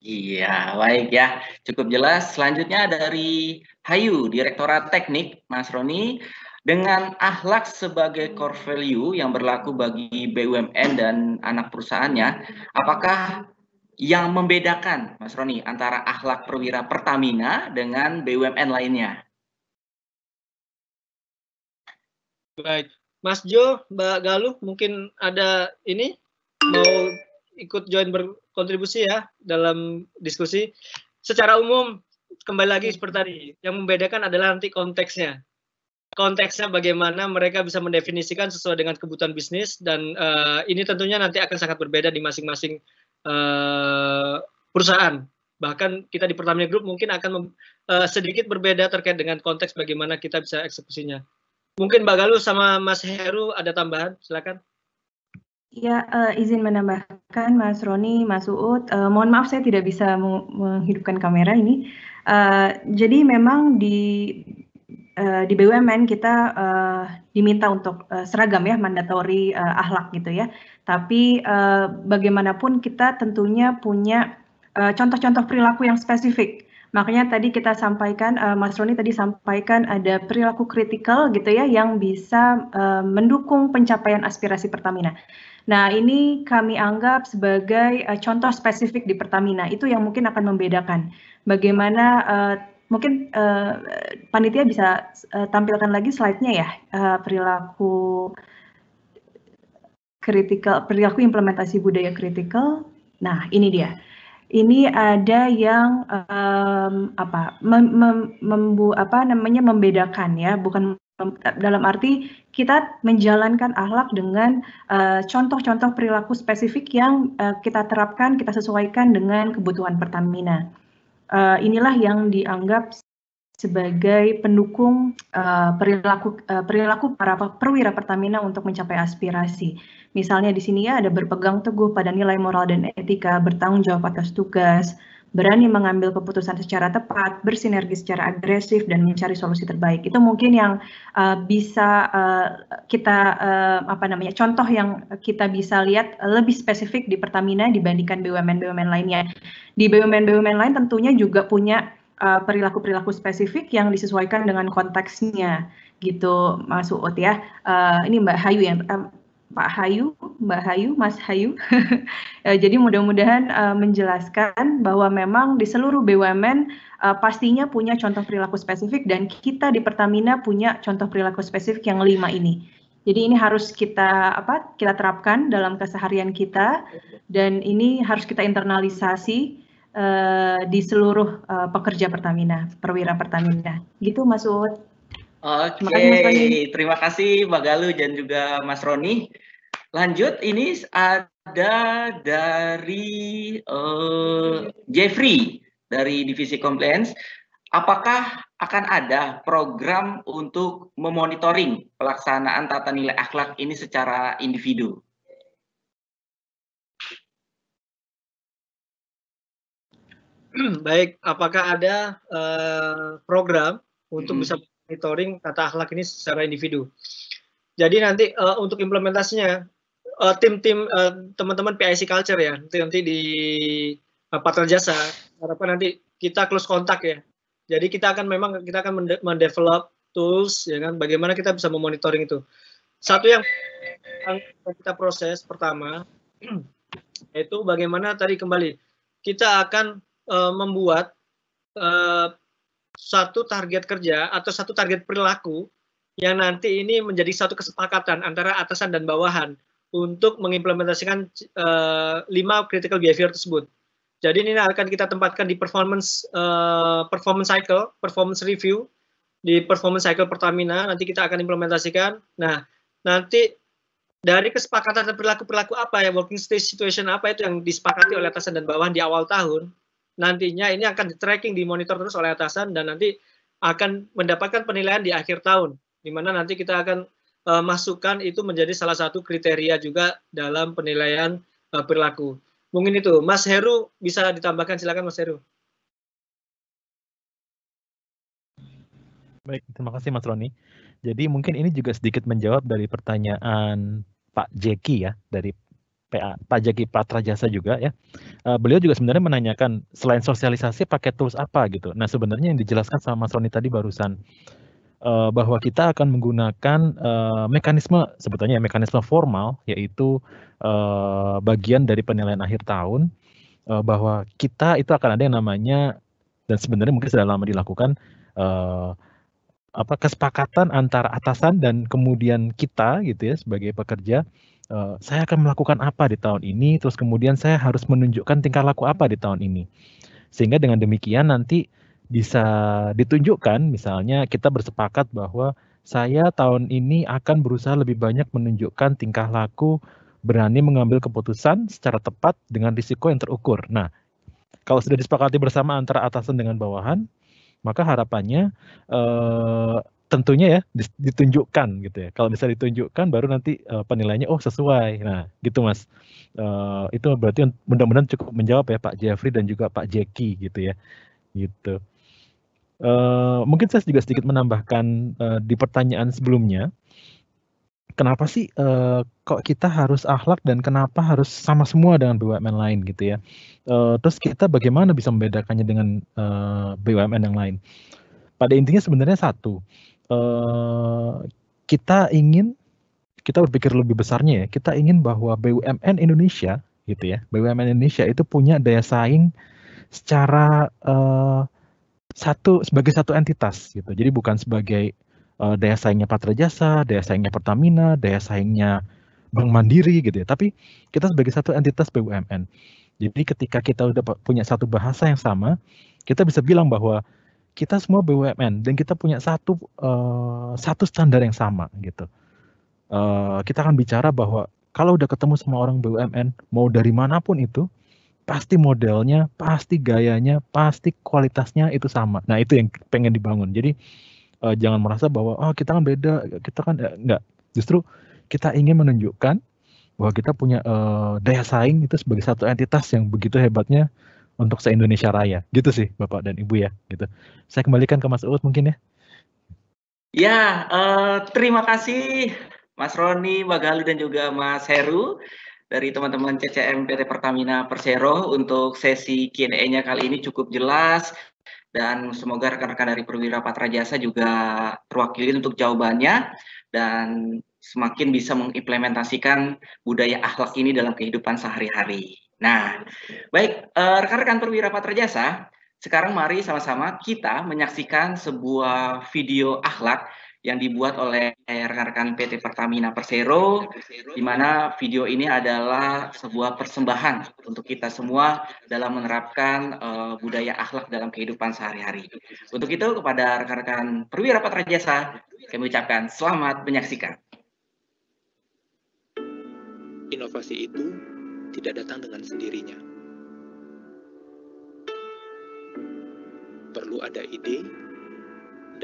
Iya, baik ya. Cukup jelas. Selanjutnya dari Hayu, Direktorat Teknik, Mas Roni. Dengan akhlak sebagai core value yang berlaku bagi BUMN dan anak perusahaannya, apakah yang membedakan, Mas Roni, antara akhlak perwira Pertamina dengan BUMN lainnya? Baik. Mas Jo, Mbak Galuh, mungkin ada ini mau ikut join berkontribusi ya dalam diskusi. Secara umum, kembali lagi seperti tadi, yang membedakan adalah nanti konteksnya. Konteksnya bagaimana mereka bisa mendefinisikan sesuai dengan kebutuhan bisnis, dan ini tentunya nanti akan sangat berbeda di masing-masing perusahaan. Bahkan kita di Pertamina Group mungkin akan sedikit berbeda terkait dengan konteks bagaimana kita bisa eksekusinya. Mungkin Mbak Galuh sama Mas Heru ada tambahan, silakan. Ya, izin menambahkan Mas Roni, Mas Uut, mohon maaf saya tidak bisa menghidupkan kamera ini. Jadi memang di BUMN kita diminta untuk seragam ya, mandatori akhlak gitu ya. Tapi bagaimanapun kita tentunya punya contoh-contoh perilaku yang spesifik. Makanya tadi kita sampaikan, Mas Roni tadi sampaikan ada perilaku kritikal gitu ya, yang bisa mendukung pencapaian aspirasi Pertamina. Nah, ini kami anggap sebagai contoh spesifik di Pertamina. Itu yang mungkin akan membedakan. Bagaimana mungkin panitia bisa tampilkan lagi slide-nya ya, perilaku kritikal, perilaku implementasi budaya kritikal. Nah, ini dia. Ini ada yang membedakan ya, bukan dalam arti kita menjalankan akhlak dengan contoh-contoh perilaku spesifik yang kita terapkan, kita sesuaikan dengan kebutuhan Pertamina. Inilah yang dianggap sebagai pendukung perilaku para perwira Pertamina untuk mencapai aspirasi. Misalnya di sini ya ada berpegang teguh pada nilai moral dan etika, bertanggung jawab atas tugas, berani mengambil keputusan secara tepat, bersinergi secara agresif, dan mencari solusi terbaik. Itu mungkin yang bisa kita contoh yang kita bisa lihat lebih spesifik di Pertamina dibandingkan BUMN-BUMN lainnya. Di BUMN-BUMN lain tentunya juga punya perilaku-perilaku spesifik yang disesuaikan dengan konteksnya, gitu Mas Uut ya. Ini Mbak Hayu ya. Pak Hayu, Mbak Hayu, Mas Hayu. Jadi mudah-mudahan menjelaskan bahwa memang di seluruh BUMN pastinya punya contoh perilaku spesifik dan kita di Pertamina punya contoh perilaku spesifik yang 5 ini. Jadi ini harus kita terapkan dalam keseharian kita dan ini harus kita internalisasi di seluruh pekerja Pertamina, perwira Pertamina. Gitu Mas Uut. Oke, terima kasih Mbak Galuh dan juga Mas Roni. Lanjut, ini ada dari Jeffrey dari Divisi Compliance. Apakah akan ada program untuk memonitoring pelaksanaan tata nilai akhlak ini secara individu? Baik, apakah ada program untuk bisa monitoring tata akhlak ini secara individu? Jadi nanti untuk implementasinya tim-tim teman-teman PIC Culture ya, nanti di Patra Jasa, harapan nanti kita close kontak ya. Jadi kita akan mendevelop tools ya kan, bagaimana kita bisa memonitoring itu. Satu yang kita proses pertama yaitu bagaimana tadi kembali kita akan membuat satu target kerja atau satu target perilaku yang nanti ini menjadi satu kesepakatan antara atasan dan bawahan untuk mengimplementasikan 5 critical behavior tersebut. Jadi ini akan kita tempatkan di performance cycle, performance review di performance cycle Pertamina. Nanti kita akan implementasikan. Nah, nanti dari kesepakatan dan perilaku-perilaku apa ya, working state situation apa itu yang disepakati oleh atasan dan bawahan di awal tahun, nantinya ini akan di-tracking, dimonitor terus oleh atasan dan nanti akan mendapatkan penilaian di akhir tahun, di mana nanti kita akan masukkan itu menjadi salah satu kriteria juga dalam penilaian perilaku. Mungkin itu, Mas Heru bisa ditambahkan, silakan Mas Heru. Baik, terima kasih Mas Roni. Jadi mungkin ini juga sedikit menjawab dari pertanyaan Pak Jeki ya, dari Pak Jeki Patra Jasa juga ya. Beliau juga sebenarnya menanyakan selain sosialisasi pakai tools apa gitu. Nah sebenarnya yang dijelaskan sama Mas Roni tadi barusan bahwa kita akan menggunakan mekanisme sebetulnya mekanisme formal, yaitu bagian dari penilaian akhir tahun, bahwa kita itu akan ada yang namanya, dan sebenarnya mungkin sudah lama dilakukan, kesepakatan antara atasan dan kemudian kita gitu ya sebagai pekerja. Saya akan melakukan apa di tahun ini, terus kemudian saya harus menunjukkan tingkah laku apa di tahun ini, sehingga dengan demikian nanti bisa ditunjukkan, misalnya kita bersepakat bahwa saya tahun ini akan berusaha lebih banyak menunjukkan tingkah laku berani mengambil keputusan secara tepat dengan risiko yang terukur. Nah, kalau sudah disepakati bersama antara atasan dengan bawahan, maka harapannya tentunya ya ditunjukkan gitu ya. Kalau bisa ditunjukkan baru nanti penilaiannya oh sesuai. Nah, gitu Mas. Itu berarti mudah-mudahan cukup menjawab ya Pak Jeffrey dan juga Pak Jeki gitu ya. Gitu. Mungkin saya juga sedikit menambahkan di pertanyaan sebelumnya, kenapa sih kok kita harus akhlak dan kenapa harus sama semua dengan BUMN lain gitu ya? Terus kita bagaimana bisa membedakannya dengan BUMN yang lain? Pada intinya sebenarnya satu, kita berpikir lebih besarnya ya, kita ingin bahwa BUMN Indonesia gitu ya, BUMN Indonesia itu punya daya saing secara sebagai satu entitas gitu. Jadi bukan sebagai daya saingnya Patra Jasa, daya saingnya Pertamina, daya saingnya Bank Mandiri gitu ya. Tapi kita sebagai satu entitas BUMN. Jadi ketika kita udah punya satu bahasa yang sama, kita bisa bilang bahwa kita semua BUMN dan kita punya satu standar yang sama gitu. Kita akan bicara bahwa kalau udah ketemu sama orang BUMN, mau dari manapun itu, pasti modelnya, pasti gayanya, pasti kualitasnya itu sama. Nah, itu yang pengen dibangun. Jadi jangan merasa bahwa kita kan beda, kita kan enggak. Justru kita ingin menunjukkan bahwa kita punya daya saing itu sebagai satu entitas yang begitu hebatnya untuk se-Indonesia Raya. Gitu sih Bapak dan Ibu ya. Gitu. Saya kembalikan ke Mas Uut mungkin ya. Ya, terima kasih Mas Roni, Mbak Galuh dan juga Mas Heru dari teman-teman CCM PT Pertamina Persero untuk sesi Q&A-nya kali ini cukup jelas dan semoga rekan-rekan dari Perwira Patra Jasa juga terwakili untuk jawabannya dan semakin bisa mengimplementasikan budaya akhlak ini dalam kehidupan sehari-hari. Nah, baik rekan-rekan Perwira Patra Jasa, sekarang mari sama-sama kita menyaksikan sebuah video akhlak yang dibuat oleh rekan-rekan PT Pertamina Persero, di mana video ini adalah sebuah persembahan untuk kita semua dalam menerapkan budaya akhlak dalam kehidupan sehari-hari. Untuk itu, kepada rekan-rekan Perwira Patra Jasa, kami ucapkan selamat menyaksikan. Inovasi itu tidak datang dengan sendirinya. Perlu ada ide,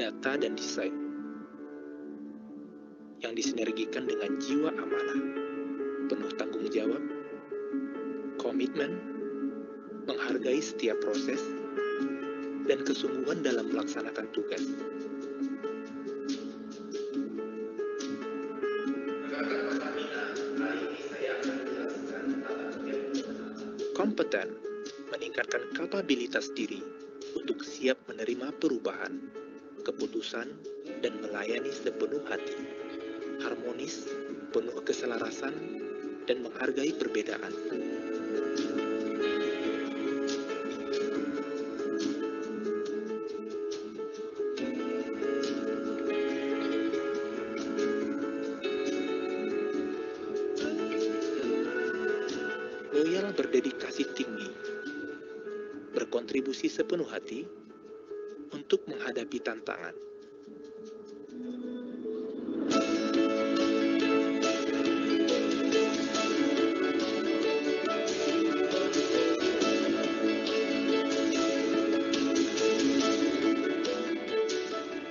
data, dan desain yang disinergikan dengan jiwa amanah, penuh tanggung jawab, komitmen, menghargai setiap proses, dan kesungguhan dalam melaksanakan tugas. Kompeten meningkatkan kapabilitas diri untuk siap menerima perubahan, keputusan, dan melayani sepenuh hati, harmonis, penuh keselarasan, dan menghargai perbedaan. Loyal berdedikasi tinggi, berkontribusi sepenuh hati untuk menghadapi tantangan.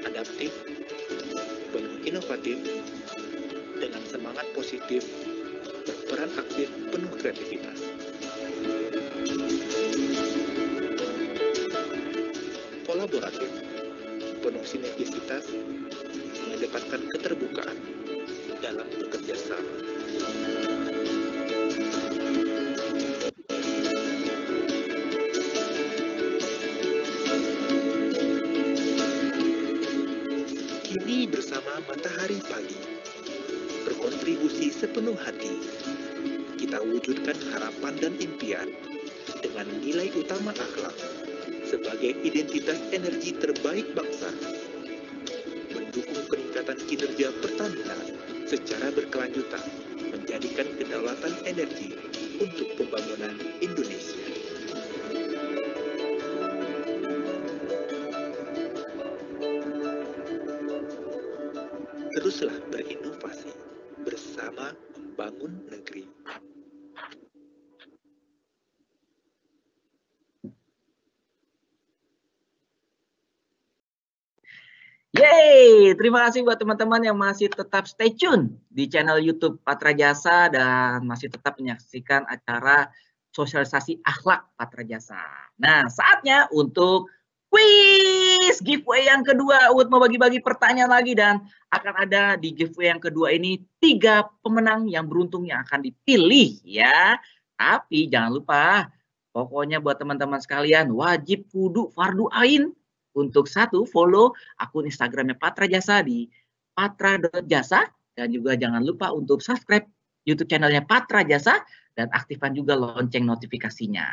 Adaptif, penuh inovatif, dengan semangat positif, berperan aktif penuh kreativitas. Kolaboratif, penuh sinergisitas, mengedepankan keterbukaan dalam bekerja sama. Kini bersama Matahari Pagi, berkontribusi sepenuh hati, kita wujudkan harapan dan impian dengan nilai utama akhlak sebagai identitas energi terbaik bangsa, mendukung peningkatan kinerja Pertamina secara berkelanjutan, menjadikan kedaulatan energi untuk pembangunan Indonesia. Teruslah berinovasi bersama membangun negeri. Yeay, terima kasih buat teman-teman yang masih tetap stay tune di channel YouTube Patra Jasa dan masih tetap menyaksikan acara sosialisasi akhlak Patra Jasa. Nah, saatnya untuk quiz giveaway yang kedua. Uut mau bagi-bagi pertanyaan lagi dan akan ada di giveaway yang kedua ini 3 pemenang yang beruntung yang akan dipilih ya. Tapi jangan lupa, pokoknya buat teman-teman sekalian wajib kudu fardu ain untuk 1 follow akun Instagramnya Patra Jasa di patra.jasa dan juga jangan lupa untuk subscribe YouTube channelnya Patra Jasa dan aktifkan juga lonceng notifikasinya.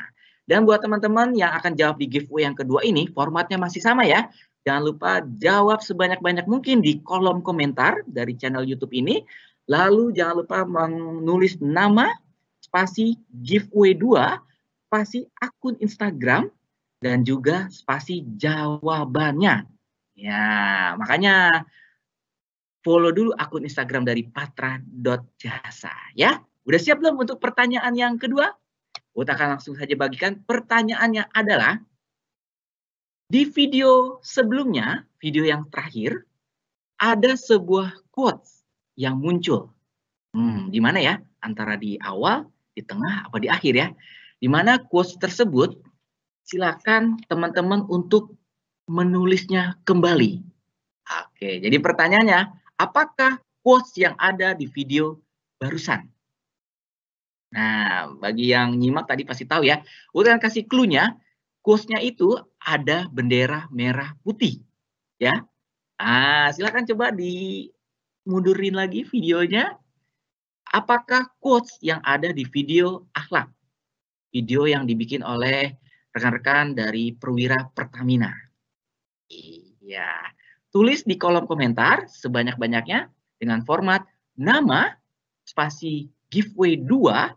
Dan buat teman-teman yang akan jawab di giveaway yang kedua ini, formatnya masih sama ya. Jangan lupa jawab sebanyak-banyak mungkin di kolom komentar dari channel YouTube ini. Lalu jangan lupa menulis nama, spasi giveaway 2, spasi akun Instagram, dan juga spasi jawabannya. Ya, makanya follow dulu akun Instagram dari patra.jasa ya. Udah siap belum untuk pertanyaan yang kedua? Kita akan langsung saja bagikan. Pertanyaannya adalah, di video sebelumnya, video yang terakhir, ada sebuah quotes yang muncul. Di mana ya? Antara di awal, di tengah, apa di akhir ya? Di mana quotes tersebut, silakan teman-teman untuk menulisnya kembali. Oke, jadi pertanyaannya, apakah quotes yang ada di video barusan? Nah, bagi yang nyimak tadi pasti tahu ya. Udah kasih clue-nya, quotes-nya itu ada bendera merah putih. Ya. Silakan coba dimundurin lagi videonya. Apakah quotes yang ada di video akhlak? Video yang dibikin oleh rekan-rekan dari Perwira Pertamina. Iya. Tulis di kolom komentar sebanyak-banyaknya dengan format nama, spasi giveaway 2,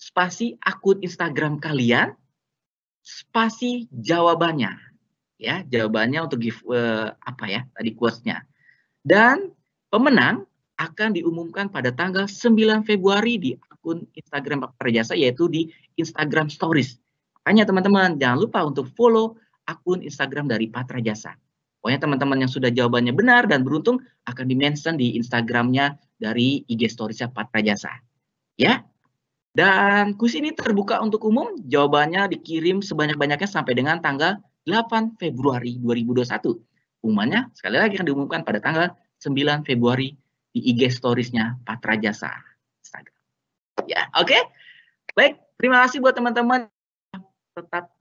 spasi akun Instagram kalian, spasi jawabannya. Ya, jawabannya untuk give apa ya? Tadi quotes-nya. Dan pemenang akan diumumkan pada tanggal 9 Februari di akun Instagram Patra Jasa, yaitu di Instagram Stories. Makanya teman-teman jangan lupa untuk follow akun Instagram dari Patra Jasa. Pokoknya teman-teman yang sudah jawabannya benar dan beruntung akan di-mention di Instagramnya dari IG Stories-nya Patra Jasa. Ya. Dan kuis ini terbuka untuk umum, jawabannya dikirim sebanyak-banyaknya sampai dengan tanggal 8 Februari 2021. Pengumumannya sekali lagi akan diumumkan pada tanggal 9 Februari di IG Stories-nya Patra Jasa Instagram. Ya, oke. Baik, terima kasih buat teman-teman tetap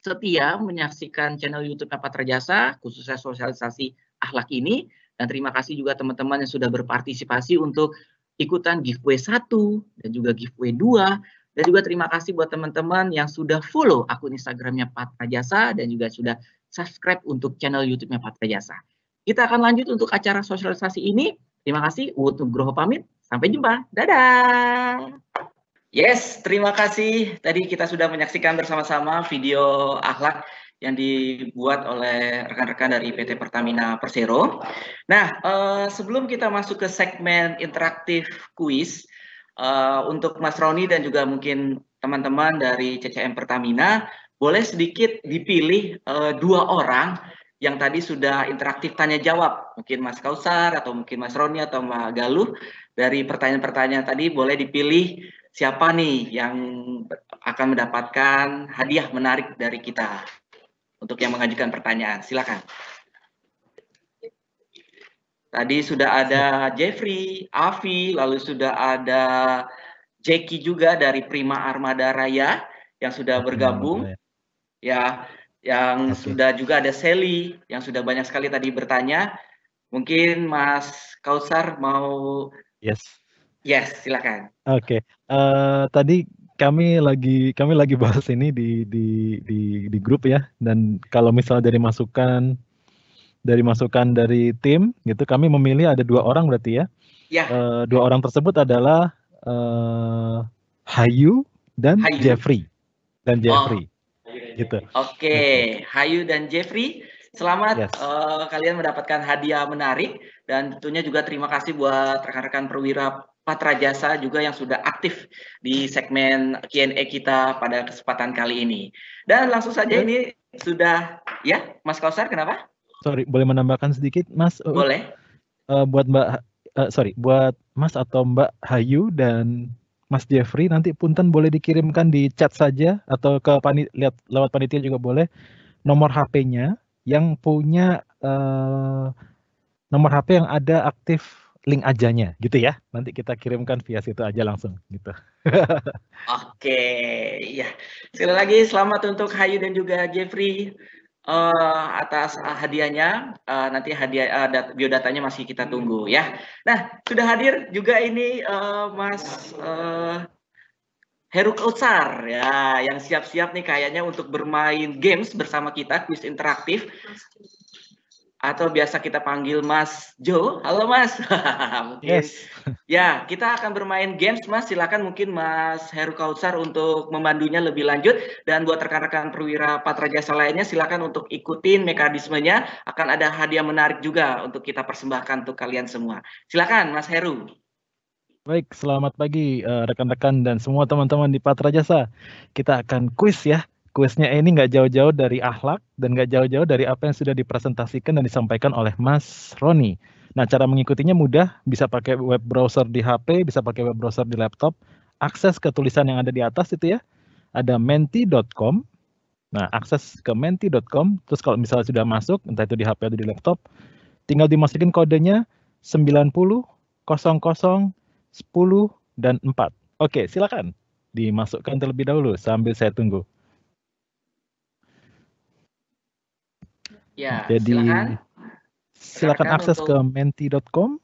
setia menyaksikan channel YouTube Patra Jasa, khususnya sosialisasi akhlak ini. Dan terima kasih juga teman-teman yang sudah berpartisipasi untuk ikutan giveaway 1 dan juga giveaway 2. Dan juga terima kasih buat teman-teman yang sudah follow akun Instagramnya Patra Jasa dan juga sudah subscribe untuk channel YouTube-nya Patra Jasa. Kita akan lanjut untuk acara sosialisasi ini. Terima kasih. Uut Nugroho pamit. Sampai jumpa. Dadah. Yes, terima kasih. Tadi kita sudah menyaksikan bersama-sama video akhlak yang dibuat oleh rekan-rekan dari PT Pertamina Persero. Nah, sebelum kita masuk ke segmen interaktif kuis, untuk Mas Roni dan juga mungkin teman-teman dari CCM Pertamina, boleh sedikit dipilih 2 orang yang tadi sudah interaktif tanya jawab. Mungkin Mas Kausar, atau mungkin Mas Roni, atau Mbak Galuh. Dari pertanyaan-pertanyaan tadi, boleh dipilih siapa nih yang akan mendapatkan hadiah menarik dari kita untuk yang mengajukan pertanyaan. Silakan. Tadi sudah ada Jeffrey, Avi, lalu sudah ada Jackie juga dari Prima Armada Raya yang sudah bergabung. Ya, yang sudah juga ada Sally yang sudah banyak sekali tadi bertanya. Mungkin Mas Kausar mau? Yes, silakan. Oke. Tadi kami lagi bahas ini di grup ya, dan kalau misalnya dari masukan dari tim gitu, kami memilih ada 2 orang berarti ya. Ya. 2 orang tersebut adalah Hayu dan Jeffrey. Gitu. Oke, Hayu dan Jeffrey, selamat kalian mendapatkan hadiah menarik, dan tentunya juga terima kasih buat rekan-rekan Perwira Patra Jasa juga yang sudah aktif di segmen Q&A kita pada kesempatan kali ini. Dan langsung saja ini sudah ya, Mas Kausar, kenapa? Sorry, boleh menambahkan sedikit, Mas? Boleh. Buat buat Mas atau Mbak Hayu dan Mas Jeffrey, nanti punten boleh dikirimkan di chat saja atau ke lewat panitia juga boleh, nomor HP-nya yang punya nomor HP yang ada aktif link ajanya gitu ya. Nanti kita kirimkan via situ aja langsung gitu. Oke, ya. Sekali lagi selamat untuk Hayu dan juga Jeffrey atas hadiahnya. Nanti hadiah biodatanya masih kita tunggu ya. Nah, sudah hadir juga ini Mas Heru Kausar ya, yang siap-siap nih kayaknya untuk bermain games bersama kita, kuis interaktif. atau biasa kita panggil Mas Jo. Halo Mas. Mungkin Yes. ya, kita akan bermain games Mas. Silakan mungkin Mas Heru Kautsar untuk memandunya lebih lanjut, dan buat rekan-rekan perwira Patrajasa lainnya silakan untuk ikutin mekanismenya. Akan ada hadiah menarik juga untuk kita persembahkan untuk kalian semua. Silakan Mas Heru. Baik, selamat pagi rekan-rekan dan semua teman-teman di Patrajasa. Kita akan kuis ya. Kuisnya ini nggak jauh-jauh dari akhlak dan nggak jauh-jauh dari apa yang sudah dipresentasikan dan disampaikan oleh Mas Roni. Nah, cara mengikutinya mudah, bisa pakai web browser di HP, bisa pakai web browser di laptop. Akses ke tulisan yang ada di atas itu ya. Ada menti.com. Nah, akses ke menti.com. Terus kalau misalnya sudah masuk, entah itu di HP atau di laptop, tinggal dimasukin kodenya 90 00 10 dan 4. Oke, silakan dimasukkan terlebih dahulu sambil saya tunggu. Ya, Jadi silakan Rekan-rekan akses ke untuk menti.com,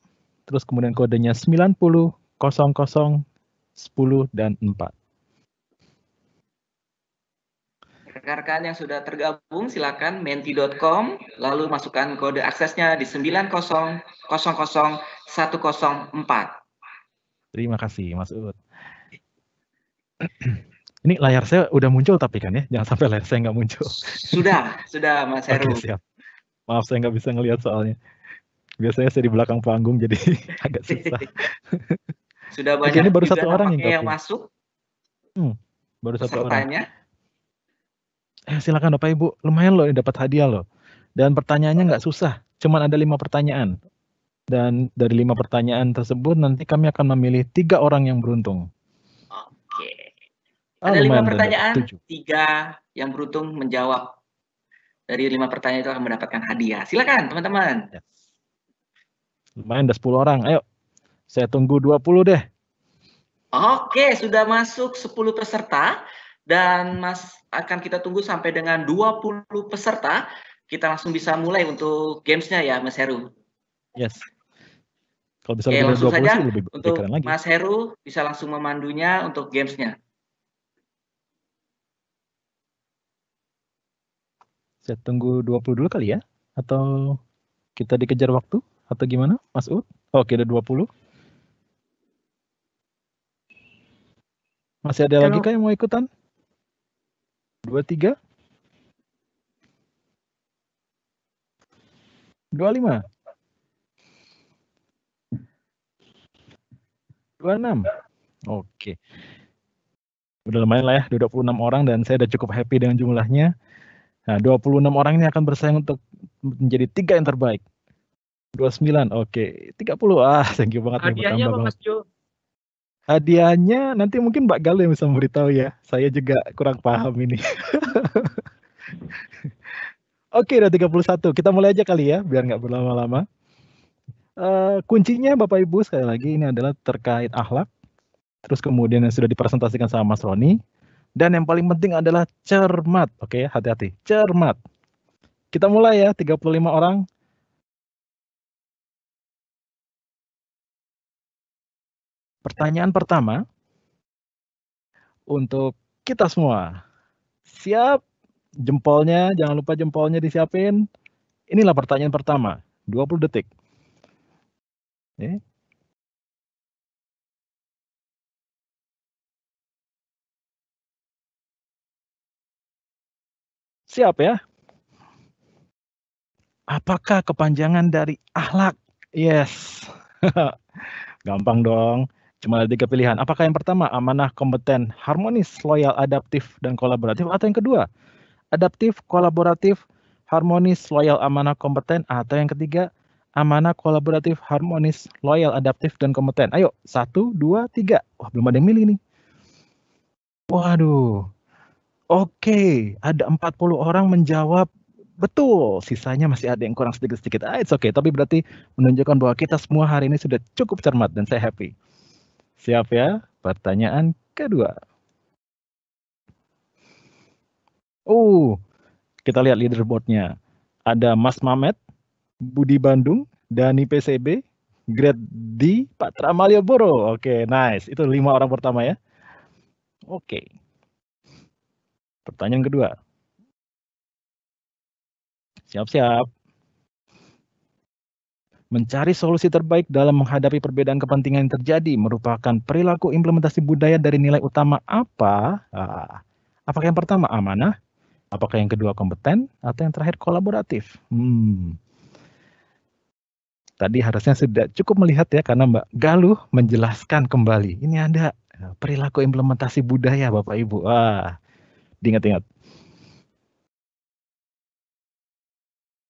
terus kemudian kodenya 90 00 10 dan 4. rekan-rekan yang sudah tergabung silakan menti.com, lalu masukkan kode aksesnya di 90 00 104. Terima kasih Mas Uut. Ini layar saya udah muncul tapi kan ya, jangan sampai layar saya nggak muncul. Sudah Mas Heru. Oke, siap. Maaf saya nggak bisa ngelihat soalnya. Biasanya saya di belakang panggung jadi agak susah. Sudah Oke, banyak ini baru juga satu orang yang gabung. masuk Baru satu orang. pesertanya. Silakan Bapak Ibu, lumayan loh dapat hadiah loh. Dan pertanyaannya nggak susah, cuman ada 5 pertanyaan. Dan dari 5 pertanyaan tersebut nanti kami akan memilih 3 orang yang beruntung. Oke. Ada 5 lumayan, pertanyaan, 7. 3 yang beruntung menjawab. Dari 5 pertanyaan itu akan mendapatkan hadiah. Silakan teman-teman. Yes. Lumayan, ada 10 orang. Ayo, saya tunggu 20 deh. Oke, sudah masuk 10 peserta. Dan akan kita tunggu sampai dengan 20 peserta. Kita langsung bisa mulai untuk gamesnya ya Mas Heru. Yes. Kalau bisa Oke, lebih dari langsung 20 saja sih lebih untuk keren lagi. Mas Heru bisa langsung memandunya untuk gamesnya. Saya tunggu 20 dulu kali ya? Atau kita dikejar waktu? Atau gimana Mas Ut? Oke, ada 20. Masih ada lagi kah yang mau ikutan? 23? 25? 26? Oke. Udah lumayan lah ya, 26 orang dan saya udah cukup happy dengan jumlahnya. Nah, 26 orang ini akan bersaing untuk menjadi 3 yang terbaik. 29, oke. 30, thank you banget. Hadiahnya apa Mas Jo? Hadiahnya nanti mungkin Mbak Gal yang bisa memberitahu ya. Saya juga kurang paham ini. Oke, udah 31. Kita mulai aja kali ya, biar nggak berlama-lama. Kuncinya Bapak Ibu sekali lagi ini adalah terkait akhlak. Terus kemudian yang sudah dipresentasikan sama Mas Roni. Dan yang paling penting adalah cermat. Oke, hati-hati. Cermat. Kita mulai ya, 35 orang. Pertanyaan pertama untuk kita semua. Siap? Jempolnya, jangan lupa jempolnya disiapin. Inilah pertanyaan pertama, 20 detik. Siap ya? Apakah kepanjangan dari akhlak? Yes. Gampang dong. Cuma ada 3 pilihan. Apakah yang pertama, amanah, kompeten, harmonis, loyal, adaptif, dan kolaboratif? Atau yang kedua, adaptif, kolaboratif, harmonis, loyal, amanah, kompeten? Atau yang ketiga, amanah, kolaboratif, harmonis, loyal, adaptif, dan kompeten? Ayo, 1, 2, 3. Wah, belum ada yang milih nih. Waduh. Oke, ada 40 orang menjawab betul. Sisanya masih ada yang kurang sedikit-sedikit. It's okay, tapi berarti menunjukkan bahwa kita semua hari ini sudah cukup cermat dan saya happy. Siap ya? Pertanyaan kedua. Kita lihat leaderboardnya. Ada Mas Mamet, Budi Bandung, Dani PCB, Grade D, Patra Malioboro. Oke, nice. Itu 5 orang pertama ya. Oke. Pertanyaan kedua. Siap-siap. Mencari solusi terbaik dalam menghadapi perbedaan kepentingan yang terjadi merupakan perilaku implementasi budaya dari nilai utama apa? Apakah yang pertama amanah? Apakah yang kedua kompeten? Atau yang terakhir kolaboratif? Tadi harusnya sudah cukup melihat ya, karena Mbak Galuh menjelaskan kembali. Ini ada perilaku implementasi budaya Bapak Ibu. Diingat-ingat.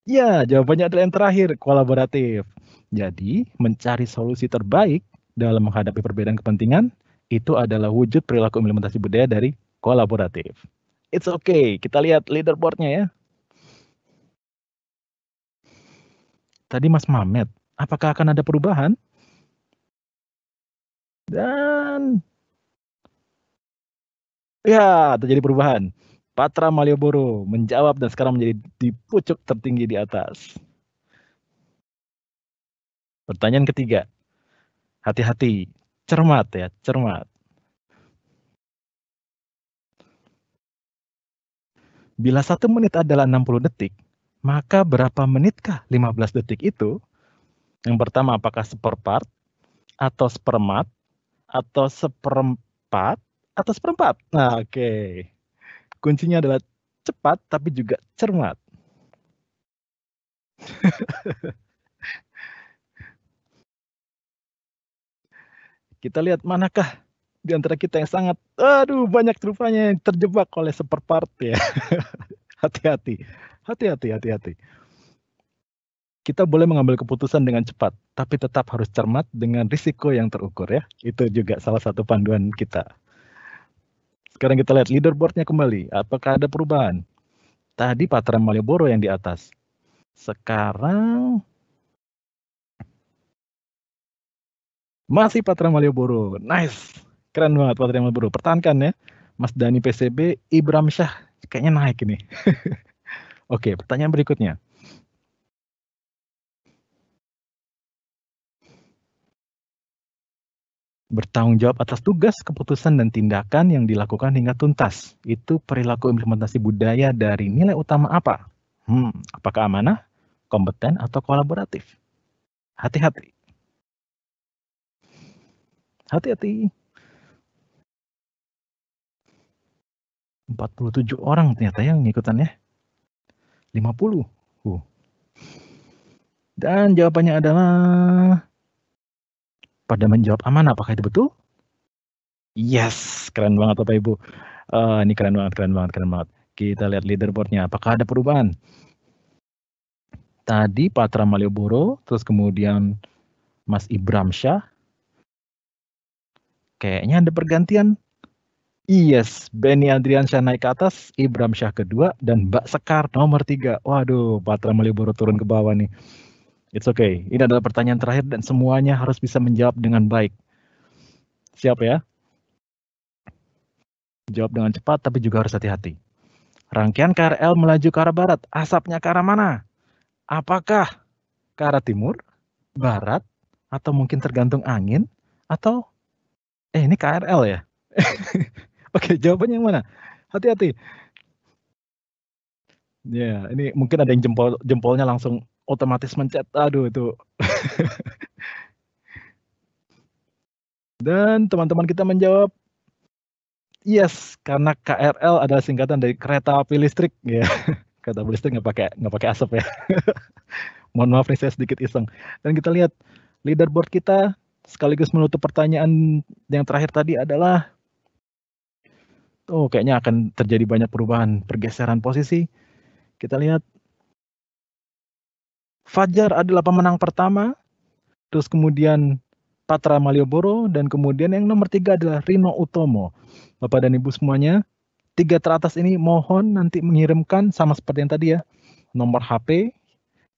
Ya, jawabannya adalah yang terakhir, kolaboratif. Jadi, mencari solusi terbaik dalam menghadapi perbedaan kepentingan, itu adalah wujud perilaku implementasi budaya dari kolaboratif. It's okay, kita lihat leaderboard-nya ya. Tadi Mas Mamet, apakah akan ada perubahan? Dan ya, terjadi perubahan. Patra Malioboro menjawab dan sekarang menjadi di pucuk tertinggi di atas. Pertanyaan ketiga. Hati-hati, cermat ya, cermat. Bila 1 menit adalah 60 detik, maka berapa menitkah 15 detik itu? Yang pertama, apakah seperpart, atau seperempat, atau seperempat, atau seperempat? Nah, oke. Kuncinya adalah cepat, tapi juga cermat. Kita lihat manakah di antara kita yang sangat, banyak rupanya yang terjebak oleh seperpart ya. Hati-hati, hati-hati. Kita boleh mengambil keputusan dengan cepat, tapi tetap harus cermat dengan risiko yang terukur ya. Itu juga salah satu panduan kita. Sekarang kita lihat leaderboard-nya kembali. Apakah ada perubahan? Tadi Patra Malioboro yang di atas. Sekarang masih Patra Malioboro. Nice. Keren banget Patra Malioboro. Pertahankan ya. Mas Dani PCB, Ibram Syah. Kayaknya naik ini. Oke, pertanyaan berikutnya. Bertanggung jawab atas tugas, keputusan, dan tindakan yang dilakukan hingga tuntas. Itu perilaku implementasi budaya dari nilai utama apa? Apakah amanah, kompeten, atau kolaboratif? Hati-hati. Hati-hati. 47 orang ternyata yang ngikutannya. 50. Dan jawabannya adalah pada menjawab amanah. Apakah itu betul? Yes, keren banget Bapak Ibu. Ini keren banget. Kita lihat leaderboard-nya. Apakah ada perubahan? Tadi Patra Malioboro, terus kemudian Mas Ibram Syah. Kayaknya ada pergantian. Yes, Benny Adriansyah naik ke atas, Ibram Syah kedua, dan Mbak Sekar nomor 3. Waduh, Patra Malioboro turun ke bawah nih. It's okay. Ini adalah pertanyaan terakhir dan semuanya harus bisa menjawab dengan baik. Siap ya? Jawab dengan cepat tapi juga harus hati-hati. Rangkaian KRL melaju ke arah barat, asapnya ke arah mana? Apakah ke arah timur, barat, atau mungkin tergantung angin, atau ini KRL ya? Oke, jawabannya yang mana? Hati-hati. Ya, ini mungkin ada yang jempolnya langsung otomatis mencet. Aduh, itu. Dan teman-teman kita menjawab, yes, karena KRL adalah singkatan dari kereta api listrik. Ya, kereta api listrik nggak pakai asap ya. Mohon maaf nih, saya sedikit iseng. Dan kita lihat leaderboard kita sekaligus menutup pertanyaan yang terakhir tadi adalah, kayaknya akan terjadi banyak perubahan, pergeseran posisi. Kita lihat, Fajar adalah pemenang pertama, terus kemudian Patra Malioboro, dan kemudian yang nomor 3 adalah Rino Utomo. Bapak dan Ibu semuanya, 3 teratas ini mohon nanti mengirimkan sama seperti yang tadi ya, nomor HP,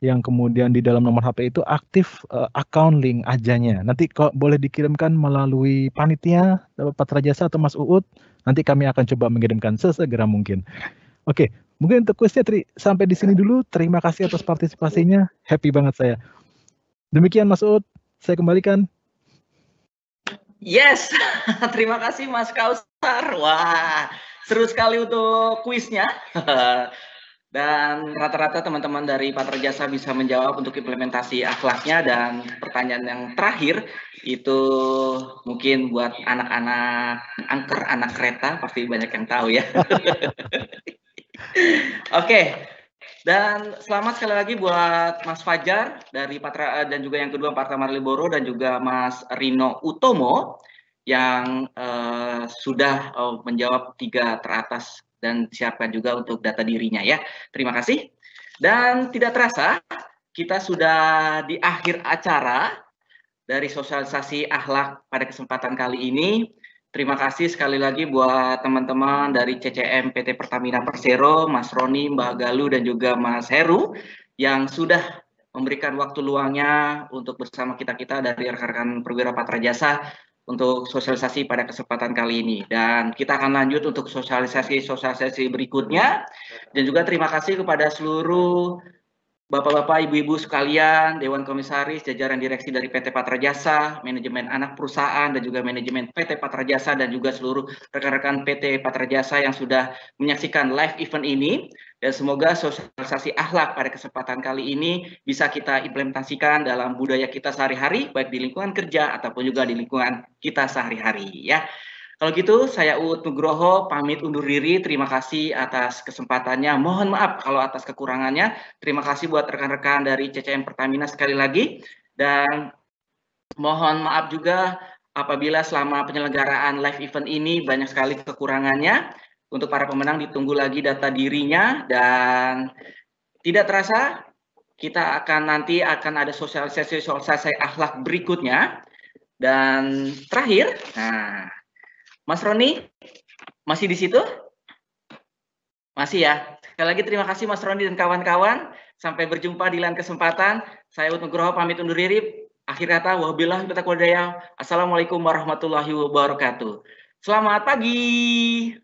yang kemudian di dalam nomor HP itu aktif account link ajanya. Nanti kok boleh dikirimkan melalui panitia, Patra Jasa atau Mas Uut, nanti kami akan coba mengirimkan sesegera mungkin. Oke, mungkin untuk kuisnya sampai di sini dulu. Terima kasih atas partisipasinya. Happy banget saya. Demikian Mas Uut, saya kembalikan. Yes, terima kasih Mas Kausar. Wah, seru sekali untuk kuisnya. Dan rata-rata teman-teman dari Patra Jasa bisa menjawab untuk implementasi akhlaknya. Dan pertanyaan yang terakhir itu mungkin buat anak-anak angker, anak kereta, pasti banyak yang tahu ya. Oke, dan selamat sekali lagi buat Mas Fajar dari Patra, dan juga yang kedua Parta Marliboro, dan juga Mas Rino Utomo yang sudah menjawab 3 teratas dan siapkan juga untuk data dirinya ya. Terima kasih. Dan tidak terasa kita sudah di akhir acara dari sosialisasi akhlak pada kesempatan kali ini. Terima kasih sekali lagi buat teman-teman dari CCM PT Pertamina Persero, Mas Roni, Mbak Galuh, dan juga Mas Heru yang sudah memberikan waktu luangnya untuk bersama kita-kita dari rekan-rekan perwira Patra Jasa untuk sosialisasi pada kesempatan kali ini. Dan kita akan lanjut untuk sosialisasi berikutnya. Dan juga terima kasih kepada seluruh Bapak-bapak, ibu-ibu sekalian, Dewan Komisaris, jajaran direksi dari PT Patra Jasa, manajemen anak perusahaan, dan juga manajemen PT Patra Jasa, dan juga seluruh rekan-rekan PT Patra Jasa yang sudah menyaksikan live event ini. Dan semoga sosialisasi akhlak pada kesempatan kali ini bisa kita implementasikan dalam budaya kita sehari-hari, baik di lingkungan kerja ataupun juga di lingkungan kita sehari-hari ya. Kalau gitu, saya Uut Nugroho pamit undur diri. Terima kasih atas kesempatannya. Mohon maaf kalau atas kekurangannya. Terima kasih buat rekan-rekan dari CCM Pertamina sekali lagi. Dan mohon maaf juga apabila selama penyelenggaraan live event ini banyak sekali kekurangannya. Untuk para pemenang ditunggu lagi data dirinya. Dan tidak terasa, kita nanti akan ada sosialisasi akhlak berikutnya. Dan terakhir, Mas Roni, masih di situ? Masih ya. Sekali lagi terima kasih Mas Roni dan kawan-kawan. Sampai berjumpa di lain kesempatan. Saya Uut Nugroho pamit undur diri. Akhir kata, wabillahi taufiq wal hidayah. Assalamualaikum warahmatullahi wabarakatuh. Selamat pagi.